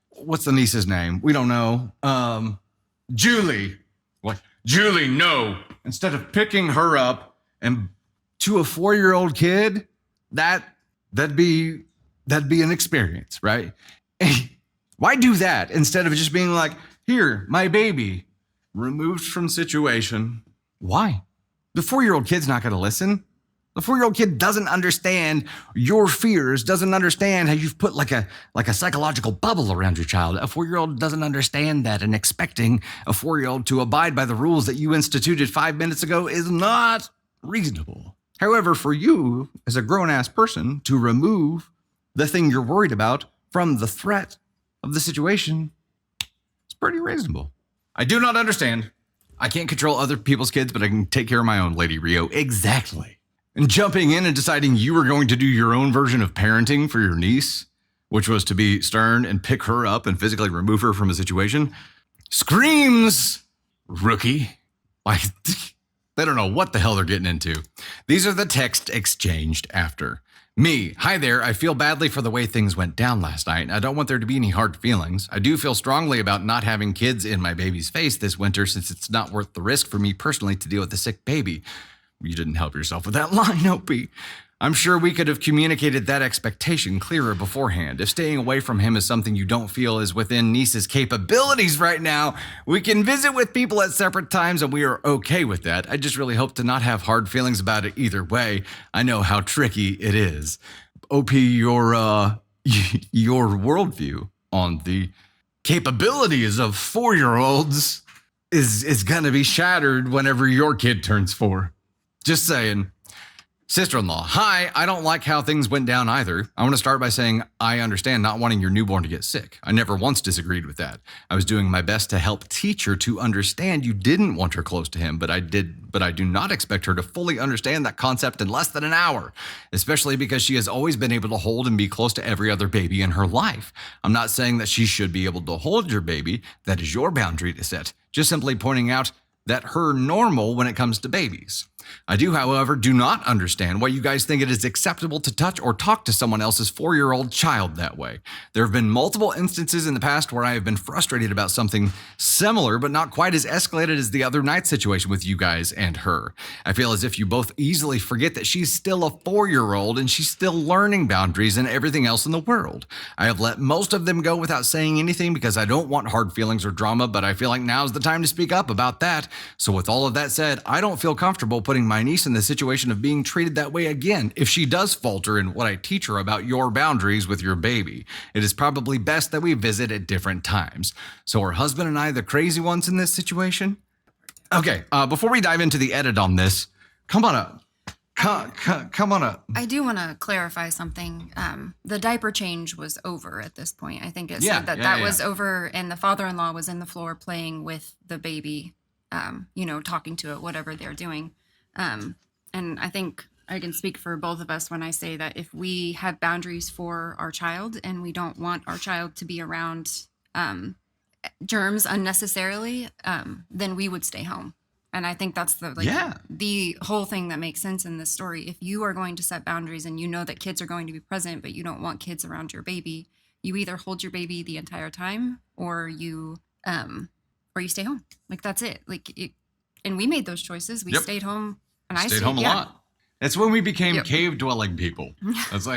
what's the niece's name? We don't know. Julie. What? Julie, no. Instead of picking her up, and to a 4-year-old kid, that'd be an experience, right? Why do that instead of just being like, here, my baby, removed from situation? Why? The 4-year-old kid's not going to listen. The 4-year-old kid doesn't understand your fears, doesn't understand how you've put like a psychological bubble around your child. A 4-year-old doesn't understand that, and expecting a 4-year-old to abide by the rules that you instituted 5 minutes ago is not reasonable. However, for you as a grown-ass person to remove the thing you're worried about from the threat of the situation, it's pretty reasonable. I do not understand. I can't control other people's kids, but I can take care of my own, Lady Rio. Exactly. And jumping in and deciding you were going to do your own version of parenting for your niece, which was to be stern and pick her up and physically remove her from a situation, screams rookie. Like, they don't know what the hell they're getting into. These are the texts exchanged after. Me, hi there, I feel badly for the way things went down last night. I don't want there to be any hard feelings. I do feel strongly about not having kids in my baby's face this winter since it's not worth the risk for me personally to deal with a sick baby. You didn't help yourself with that line, Opie. I'm sure we could have communicated that expectation clearer beforehand. If staying away from him is something you don't feel is within niece's capabilities right now, we can visit with people at separate times and we are okay with that. I just really hope to not have hard feelings about it either way. I know how tricky it is. OP, your worldview on the capabilities of 4-year-olds is gonna be shattered whenever your kid turns 4. Just saying. Sister-in-law, hi, I don't like how things went down either. I want to start by saying I understand not wanting your newborn to get sick. I never once disagreed with that. I was doing my best to help teach her to understand you didn't want her close to him, but I do not expect her to fully understand that concept in less than an hour, especially because she has always been able to hold and be close to every other baby in her life. I'm not saying that she should be able to hold your baby. That is your boundary to set. Just simply pointing out that her normal when it comes to babies. I do, however, do not understand why you guys think it is acceptable to touch or talk to someone else's 4-year-old child that way. There have been multiple instances in the past where I have been frustrated about something similar, but not quite as escalated as the other night situation with you guys and her. I feel as if you both easily forget that she's still a 4-year-old and she's still learning boundaries and everything else in the world. I have let most of them go without saying anything because I don't want hard feelings or drama, but I feel like now's the time to speak up about that. So with all of that said, I don't feel comfortable putting my niece in the situation of being treated that way again if she does falter in what I teach her about your boundaries with your baby. It is probably best that we visit at different times. So are husband and I the crazy ones in this situation? Okay, before we dive into the edit on this, come on up. Come on up. I do want to clarify something. The diaper change was over at this point. I think it said that was over, and the father-in-law was in the floor playing with the baby, talking to it, whatever they're doing. And I think I can speak for both of us when I say that if we have boundaries for our child and we don't want our child to be around germs unnecessarily, then we would stay home. And I think that's the whole thing that makes sense in this story. If you are going to set boundaries and you know that kids are going to be present, but you don't want kids around your baby, you either hold your baby the entire time or you stay home. Like, that's it. And we made those choices. We stayed home. And I stayed home a lot. That's when we became cave dwelling people. That's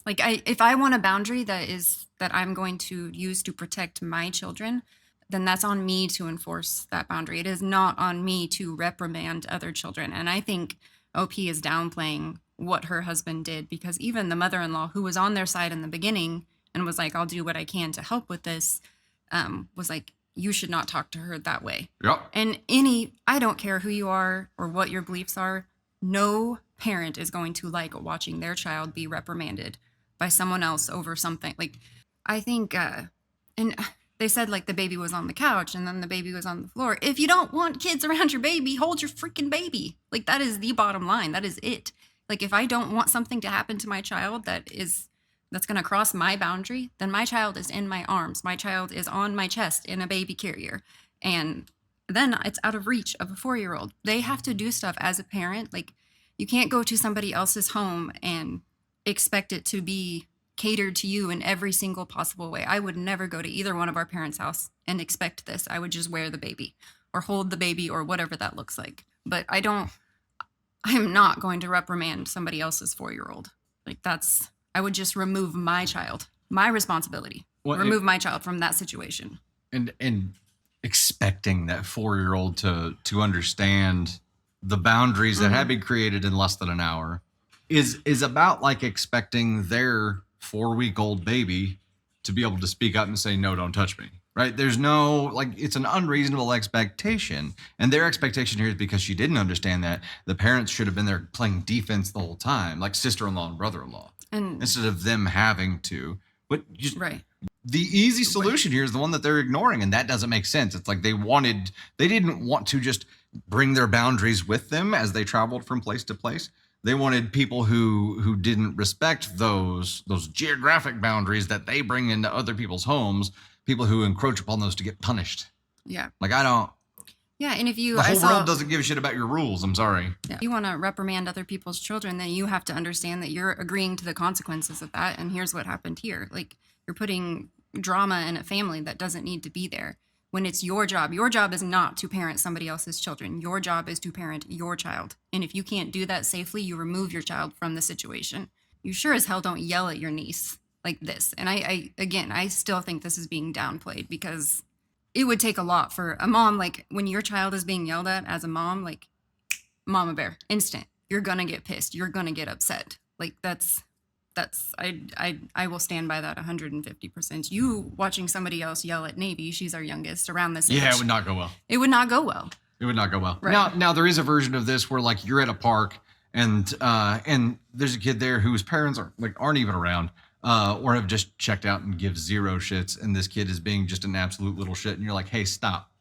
if I want a boundary that I'm going to use to protect my children, then that's on me to enforce that boundary. It is not on me to reprimand other children. And I think OP is downplaying what her husband did, because even the mother-in-law, who was on their side in the beginning and was like, I'll do what I can to help with this, was like, you should not talk to her that way. Yep. And I don't care who you are or what your beliefs are, no parent is going to like watching their child be reprimanded by someone else over something. Like, I think, and they said like the baby was on the couch and then the baby was on the floor. If you don't want kids around your baby, hold your freaking baby. Like, that is the bottom line. That is it. Like, if I don't want something to happen to my child that's going to cross my boundary, then my child is in my arms. My child is on my chest in a baby carrier. And then it's out of reach of a 4-year-old. They have to do stuff as a parent. Like, you can't go to somebody else's home and expect it to be catered to you in every single possible way. I would never go to either one of our parents' house and expect this. I would just wear the baby or hold the baby or whatever that looks like. But I'm not going to reprimand somebody else's 4-year-old. Like, I would just remove my child, my responsibility, remove my child from that situation. And expecting that 4-year-old to understand the boundaries that have been created in less than an hour is about like expecting their 4-week-old baby to be able to speak up and say, no, don't touch me. Right? There's no, it's an unreasonable expectation. And their expectation here is because she didn't understand that the parents should have been there playing defense the whole time, like sister-in-law and brother-in-law. And instead of them having to, But just Right. the easy solution here is the one that they're ignoring, and that doesn't make sense. It's like they didn't want to just bring their boundaries with them as they traveled from place to place. They wanted people who didn't respect those geographic boundaries that they bring into other people's homes, people who encroach upon those to get punished. Yeah. Like I don't. Yeah, and if you The whole world doesn't give a shit about your rules. I'm sorry. If you want to reprimand other people's children, then you have to understand that you're agreeing to the consequences of that. And here's what happened here. Like, you're putting drama in a family that doesn't need to be there. When it's your job is not to parent somebody else's children. Your job is to parent your child. And if you can't do that safely, you remove your child from the situation. You sure as hell don't yell at your niece like this. And I still think this is being downplayed, because it would take a lot for a mom. Like, when your child is being yelled at as a mom, like, mama bear, instant. You're gonna get pissed. You're gonna get upset. Like, I will stand by that 150%. You watching somebody else yell at Navy, she's our youngest, around this age. Yeah, it would not go well. It would not go well. It would not go well. Right. Now there is a version of this where like you're at a park and there's a kid there whose parents aren't even around. Or have just checked out and give zero shits, and this kid is being just an absolute little shit, and you're like, hey, stop.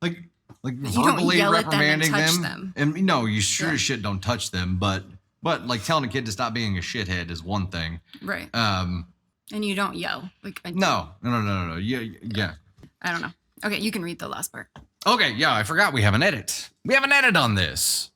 Like verbally reprimanding them. And no, you sure as shit don't touch them, but like telling a kid to stop being a shithead is one thing. Right. And you don't yell. Like, No. Yeah. I don't know. Okay, you can read the last part. Okay, yeah, I forgot we have an edit. We have an edit on this.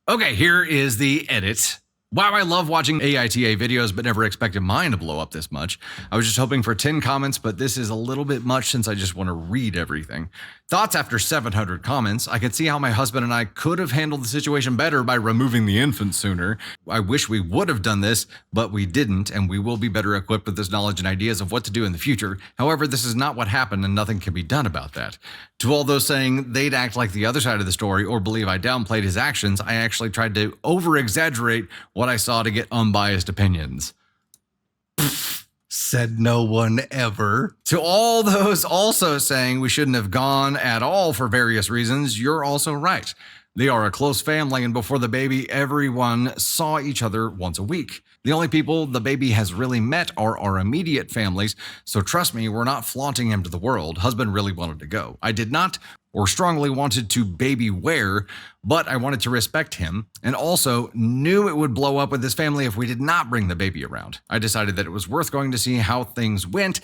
Okay, here is the edit. Wow, I love watching AITA videos, but never expected mine to blow up this much. I was just hoping for 10 comments, but this is a little bit much since I just want to read everything. Thoughts after 700 comments. I can see how my husband and I could have handled the situation better by removing the infant sooner. I wish we would have done this, but we didn't, and we will be better equipped with this knowledge and ideas of what to do in the future. However, this is not what happened, and nothing can be done about that. To all those saying they'd act like the other side of the story or believe I downplayed his actions, I actually tried to over-exaggerate what I saw to get unbiased opinions. Said no one ever. To all those also saying we shouldn't have gone at all for various reasons, you're also right. They are a close family, and before the baby, everyone saw each other once a week. The only people the baby has really met are our immediate families, so trust me, we're not flaunting him to the world. Husband really wanted to go. I did not, or strongly wanted to baby wear, but I wanted to respect him, and also knew it would blow up with his family if we did not bring the baby around. I decided that it was worth going to see how things went,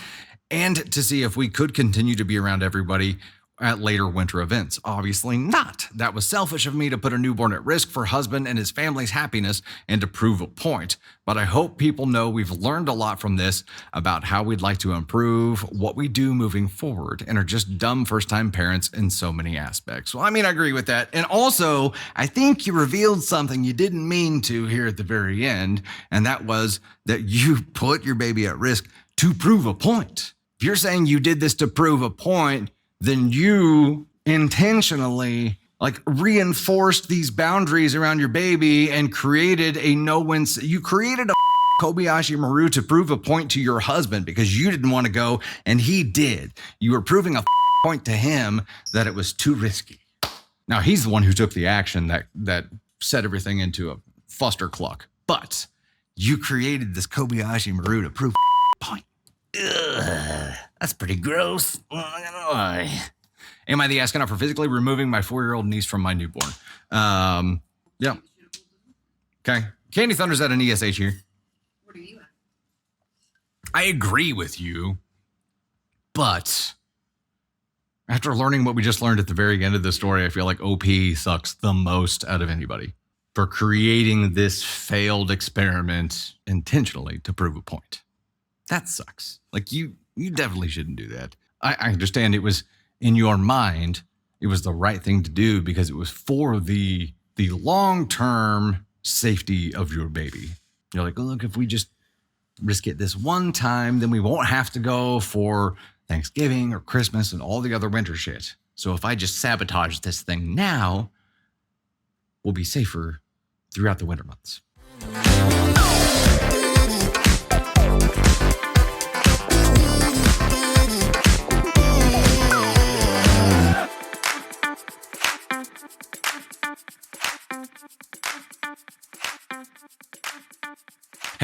and to see if we could continue to be around everybody at later winter events. Obviously not. That was selfish of me to put a newborn at risk for husband and his family's happiness and to prove a point. But I hope people know we've learned a lot from this about how we'd like to improve what we do moving forward and are just dumb first-time parents in so many aspects. Well, I mean, I agree with that. And also, I think you revealed something you didn't mean to here at the very end, and that was that you put your baby at risk to prove a point. If you're saying you did this to prove a point, then you intentionally reinforced these boundaries around your baby and created you created a Kobayashi Maru to prove a point to your husband because you didn't want to go and he did. You were proving a point to him that it was too risky. Now he's the one who took the action that set everything into a clustercluck, but you created this Kobayashi Maru to prove a point. Ugh, that's pretty gross. Am I the astronaut for physically removing my 4-year-old niece from my newborn? Yeah. Okay. Candy Thunder's at an ESH here. What are you at? I agree with you, but after learning what we just learned at the very end of the story, I feel like OP sucks the most out of anybody for creating this failed experiment intentionally to prove a point. That sucks. Like you definitely shouldn't do that. I understand it was in your mind, it was the right thing to do because it was for the long-term safety of your baby. You're like, oh, look, if we just risk it this one time, then we won't have to go for Thanksgiving or Christmas and all the other winter shit. So if I just sabotage this thing now, we'll be safer throughout the winter months.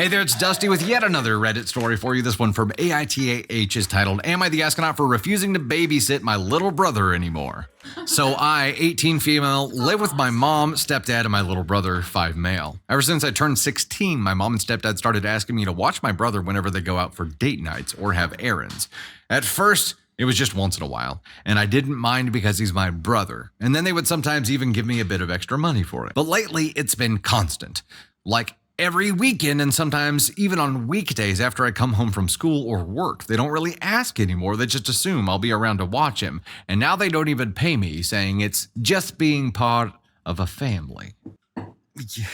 Hey there, it's Dusty with yet another Reddit story for you. This one from AITAH is titled, Am I the Astronaut for Refusing to Babysit My Little Brother Anymore? So I, 18 female, live with my mom, stepdad, and my little brother, 5 male. Ever since I turned 16, my mom and stepdad started asking me to watch my brother whenever they go out for date nights or have errands. At first, it was just once in a while, and I didn't mind because he's my brother. And then they would sometimes even give me a bit of extra money for it. But lately, it's been constant. Like every weekend, and sometimes even on weekdays after I come home from school or work. They don't really ask anymore. They just assume I'll be around to watch him. And now they don't even pay me, saying it's just being part of a family. Yeah.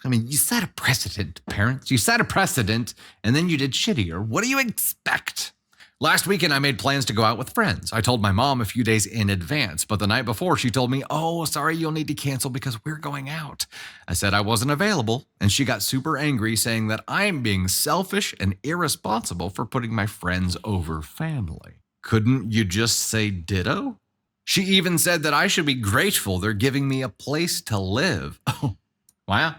I mean, you set a precedent, parents. You set a precedent, and then you did shittier. What do you expect? Last weekend, I made plans to go out with friends. I told my mom a few days in advance, but the night before, she told me, oh, sorry, you'll need to cancel because we're going out. I said I wasn't available, and she got super angry, saying that I'm being selfish and irresponsible for putting my friends over family. Couldn't you just say ditto? She even said that I should be grateful they're giving me a place to live. Oh, wow.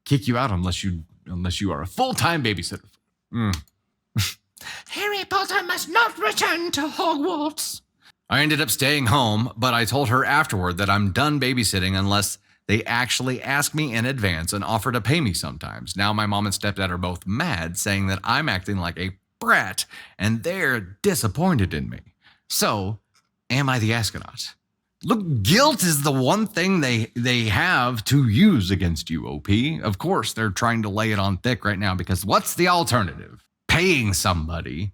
Kick you out unless you are a full-time babysitter. Harry Potter must not return to Hogwarts. I ended up staying home, but I told her afterward that I'm done babysitting unless they actually ask me in advance and offer to pay me sometimes. Now my mom and stepdad are both mad, saying that I'm acting like a brat, and they're disappointed in me. So, am I the astronaut? Look, guilt is the one thing they have to use against you, OP. Of course, they're trying to lay it on thick right now because what's the alternative? Paying somebody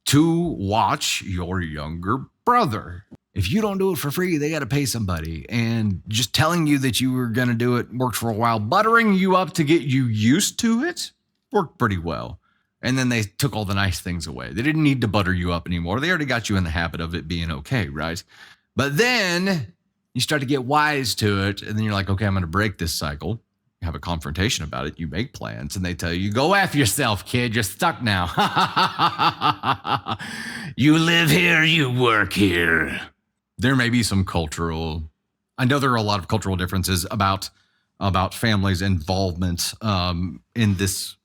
to watch your younger brother. If you don't do it for free, they got to pay somebody. And just telling you that you were going to do it worked for a while. Buttering you up to get you used to it worked pretty well. And then they took all the nice things away. They didn't need to butter you up anymore. They already got you in the habit of it being okay, right? But then you start to get wise to it. And then you're like, okay, I'm going to break this cycle. Have a confrontation about it, you make plans, and they tell you, go F yourself, kid, you're stuck now. You live here, you work here. There may be some I know there are a lot of cultural differences about families' involvement in this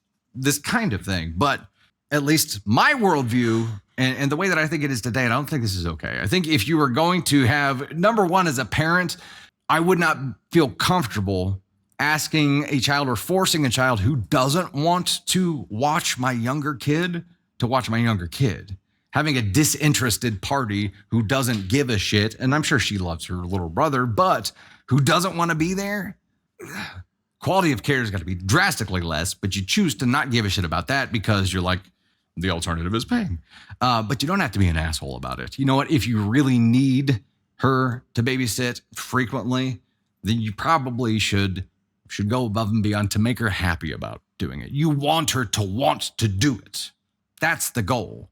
kind of thing, but at least my worldview and the way that I think it is today, I don't think this is okay. I think if you were going to have, number one, as a parent, I would not feel comfortable asking a child or forcing a child who doesn't want to watch my younger kid to watch my younger kid. Having a disinterested party who doesn't give a shit, and I'm sure she loves her little brother, but who doesn't want to be there, quality of care has got to be drastically less, but you choose to not give a shit about that because you're like, the alternative is paying. But you don't have to be an asshole about it. You know what? If you really need her to babysit frequently, then you probably should go above and beyond to make her happy about doing it. You want her to want to do it. That's the goal.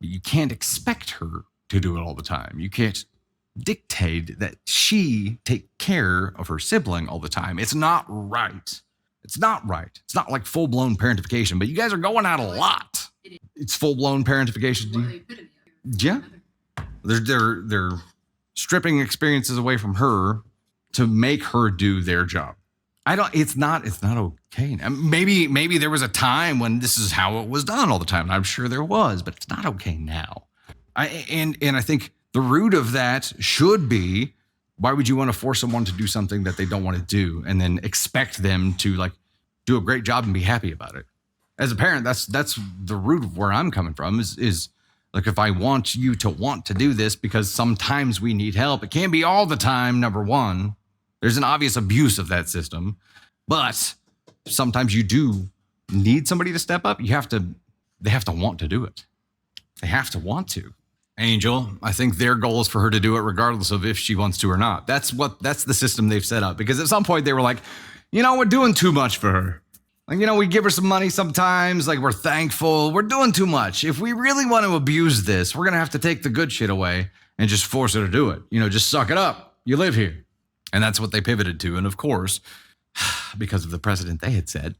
You can't expect her to do it all the time. You can't dictate that she take care of her sibling all the time. It's not right. It's not right. It's not like full-blown parentification, but you guys are going out a lot. It's full-blown parentification. Yeah. They're stripping experiences away from her to make her do their job. It's not okay. Maybe there was a time when this is how it was done all the time. I'm sure there was, but it's not okay now. And I think the root of that should be, why would you want to force someone to do something that they don't want to do and then expect them to like do a great job and be happy about it? As a parent, that's the root of where I'm coming from is like, if I want you to want to do this because sometimes we need help, it can't be all the time, number one. There's an obvious abuse of that system, but sometimes you do need somebody to step up. They have to want to do it. They have to want to. Angel, I think their goal is for her to do it regardless of if she wants to or not. That's the system they've set up, because at some point they were like, we're doing too much for her. Like, we give her some money sometimes, like we're thankful. We're doing too much. If we really want to abuse this, we're going to have to take the good shit away and just force her to do it. Just suck it up. You live here. And that's what they pivoted to. And of course, because of the precedent they had set,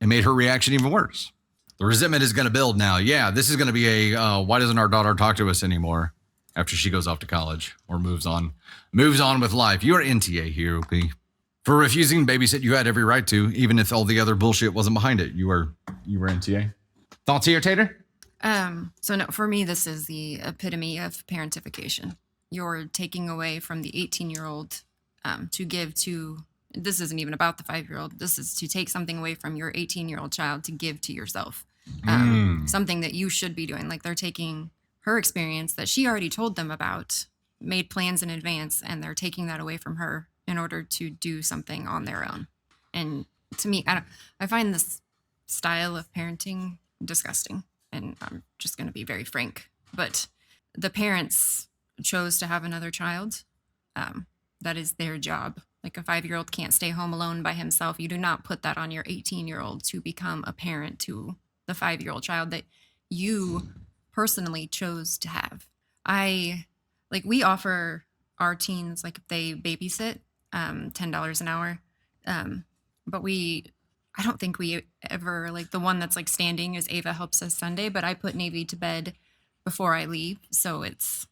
it made her reaction even worse. The resentment is going to build now. Yeah, this is going to be why doesn't our daughter talk to us anymore after she goes off to college or moves on with life? You're NTA here, OP. For refusing to babysit, you had every right to, even if all the other bullshit wasn't behind it. You were NTA. Thoughts here, Tater? So no, for me, this is the epitome of parentification. You're taking away from the 18-year-old to give to, this isn't even about the 5-year-old. This is to take something away from your 18-year-old child to give to yourself. Something that you should be doing. Like they're taking her experience that she already told them about, made plans in advance, and they're taking that away from her in order to do something on their own. And to me, I find this style of parenting disgusting. And I'm just going to be very frank, but the parents chose to have another child. That is their job. Like a 5-year-old can't stay home alone by himself. You do not put that on your 18-year-old to become a parent to the 5-year-old child that you personally chose to have. We offer our teens, like if they babysit, $10 an hour. But I don't think we ever, like the one that's like standing is Ava helps us Sunday, but I put Navy to bed before I leave. So it's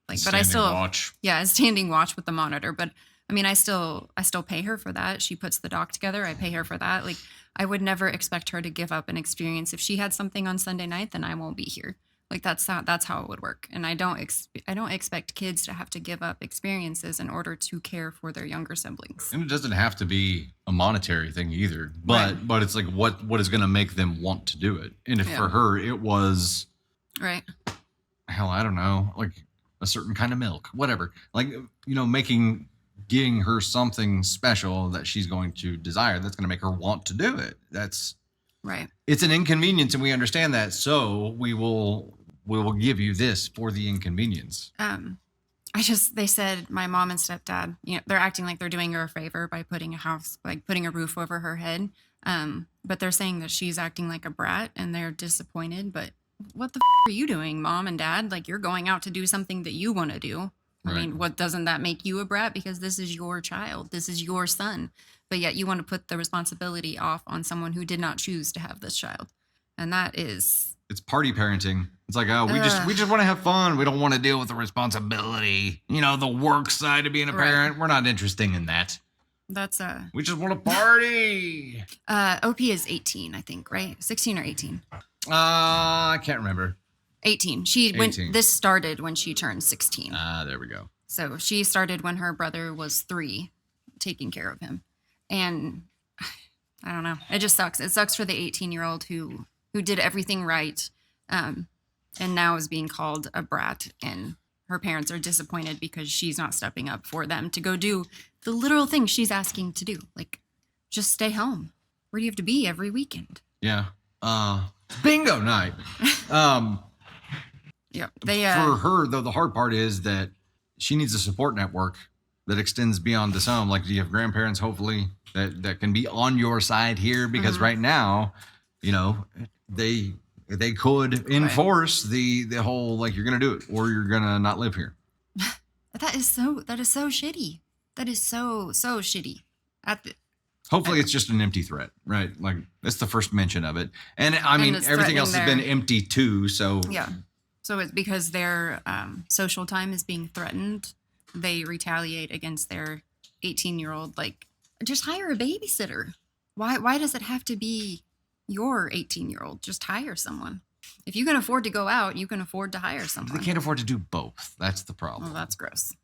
like, but I still watch. Yeah, a standing watch with the monitor. But I mean, I still pay her for that. She puts the doc together. I pay her for that. Like I would never expect her to give up an experience. If she had something on Sunday night, then I won't be here. Like that's how it would work. And I don't expect kids to have to give up experiences in order to care for their younger siblings. And it doesn't have to be a monetary thing either. But it's like what is going to make them want to do it. And if for her it was right. Hell, I don't know, like a certain kind of milk, whatever. Like, giving her something special that she's going to desire, that's going to make her want to do it. That's right. It's an inconvenience, and we understand that. So we will give you this for the inconvenience. They said my mom and stepdad, they're acting like they're doing her a favor by putting a roof over her head. But they're saying that she's acting like a brat and they're disappointed. But what the are you doing, mom and dad? Like you're going out to do something that you want to do. I mean, what doesn't that make you a brat? Because this is your child. This is your son. But yet you want to put the responsibility off on someone who did not choose to have this child. And that is... It's party parenting. It's like, we just want to have fun. We don't want to deal with the responsibility. The work side of being a parent. We're not interested in that. That's we just want to party. OP is 18, I think, right? 16 or 18? I can't remember. 18. This started when she turned 16. There we go. So she started when her brother was 3, taking care of him. And I don't know. It just sucks. It sucks for the 18-year-old who did everything right, and now is being called a brat, and her parents are disappointed because she's not stepping up for them to go do the literal thing she's asking to do. Like, just stay home. Where do you have to be every weekend? Yeah. Bingo night. Yeah. For her, though, the hard part is that she needs a support network that extends beyond this home. Like, do you have grandparents, hopefully, that can be on your side here? Because right now, they could enforce the whole, like, you're going to do it or you're going to not live here. That is so shitty. That is so shitty. Hopefully it's just an empty threat, right? Like that's the first mention of it. And I mean, everything else has been empty too. So yeah. So it's because their social time is being threatened. They retaliate against their 18-year-old. Like, just hire a babysitter. Why does it have to be your 18-year-old? Just hire someone. If you can afford to go out, you can afford to hire someone. They can't afford to do both. That's the problem. Well, that's gross.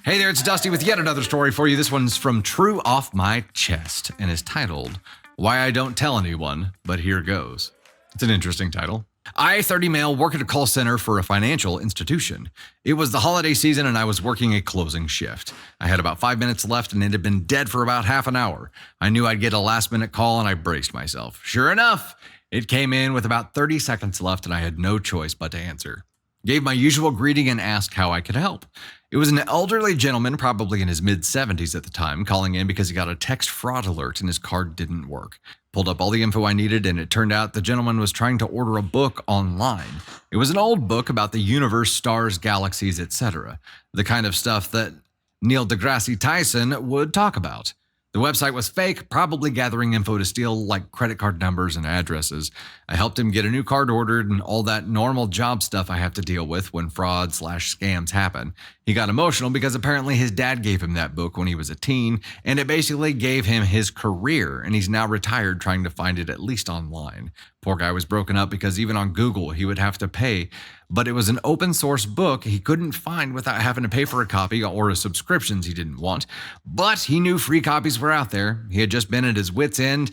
Hey there, it's Dusty with yet another story for you. This one's from True Off My Chest and is titled, Why I Don't Tell Anyone, But Here Goes. It's an interesting title. I, 30 male, work at a call center for a financial institution. It was the holiday season and I was working a closing shift. I had about 5 minutes left and it had been dead for about half an hour. I knew I'd get a last minute call and I braced myself. Sure enough, it came in with about 30 seconds left and I had no choice but to answer. Gave my usual greeting and asked how I could help. It was an elderly gentleman, probably in his mid-70s at the time, calling in because he got a text fraud alert and his card didn't work. Pulled up all the info I needed, and it turned out the gentleman was trying to order a book online. It was an old book about the universe, stars, galaxies, etc. The kind of stuff that Neil deGrasse Tyson would talk about. The website was fake, probably gathering info to steal like credit card numbers and addresses. I helped him get a new card ordered and all that normal job stuff I have to deal with when fraud/scams happen. He got emotional because apparently his dad gave him that book when he was a teen, and it basically gave him his career, and he's now retired trying to find it at least online. Poor guy was broken up because even on Google he would have to pay, but it was an open source book he couldn't find without having to pay for a copy or a subscriptions he didn't want. But he knew free copies were out there. He had just been at his wit's end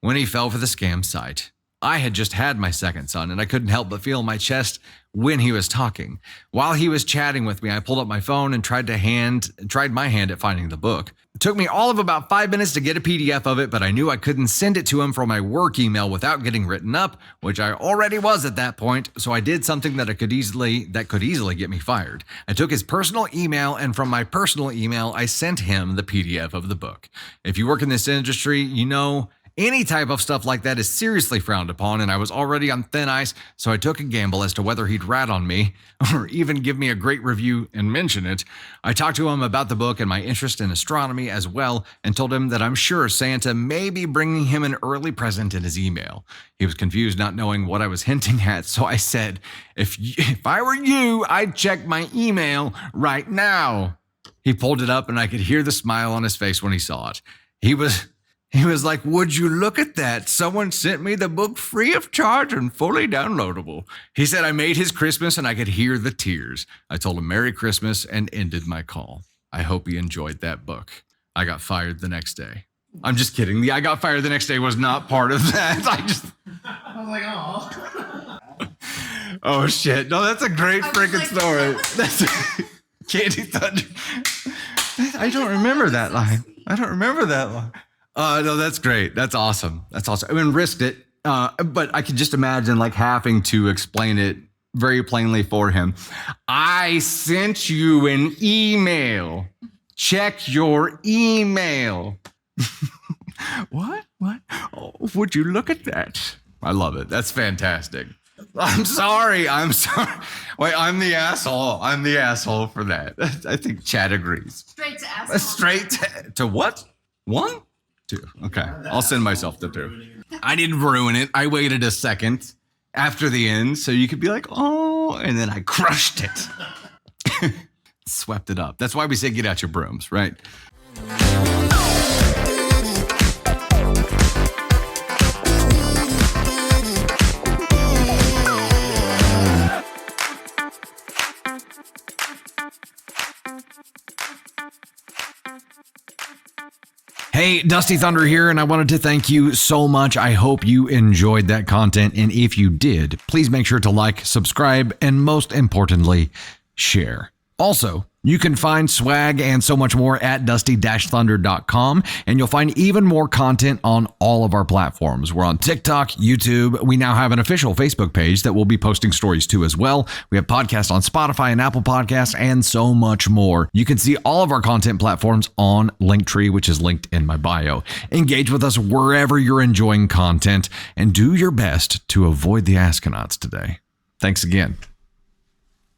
when he fell for the scam site. I had just had my second son, and I couldn't help but feel my chest when he was talking. While he was chatting with me, I pulled up my phone and tried my hand at finding the book. It took me all of about 5 minutes to get a PDF of it, but I knew I couldn't send it to him from my work email without getting written up, which I already was at that point, so I did something that could easily get me fired. I took his personal email, and from my personal email, I sent him the PDF of the book. If you work in this industry, you know any type of stuff like that is seriously frowned upon, and I was already on thin ice, so I took a gamble as to whether he'd rat on me or even give me a great review and mention it. I talked to him about the book and my interest in astronomy as well, and told him that I'm sure Santa may be bringing him an early present in his email. He was confused, not knowing what I was hinting at, so I said, if I were you, I'd check my email right now. He pulled it up, and I could hear the smile on his face when he saw it. He was like, would you look at that? Someone sent me the book free of charge and fully downloadable. He said I made his Christmas, and I could hear the tears. I told him Merry Christmas and ended my call. I hope he enjoyed that book. I got fired the next day. I'm just kidding. The I got fired the next day was not part of that. I was like, oh. Oh, shit. No, that's a great freaking story. That's Candy Thunder. I don't remember that line. No, that's great. That's awesome. I mean, risked it. But I could just imagine like having to explain it very plainly for him. I sent you an email. Check your email. What? Oh, would you look at that? I love it. That's fantastic. I'm sorry. Wait, I'm the asshole for that. I think Chad agrees. Straight to asshole. Straight to what? 1? 2. Okay. I'll send myself to 2. I didn't ruin it. I waited a second after the end so you could be like, oh, and then I crushed it. Swept it up. That's why we say get out your brooms, right? Hey, Dusty Thunder here, and I wanted to thank you so much. I hope you enjoyed that content, and if you did, please make sure to like, subscribe, and most importantly, share. Also, you can find swag and so much more at dusty-thunder.com, and you'll find even more content on all of our platforms. We're on TikTok, YouTube. We now have an official Facebook page that we'll be posting stories to as well. We have podcasts on Spotify and Apple Podcasts, and so much more. You can see all of our content platforms on Linktree, which is linked in my bio. Engage with us wherever you're enjoying content, and do your best to avoid the Askonauts today. Thanks again.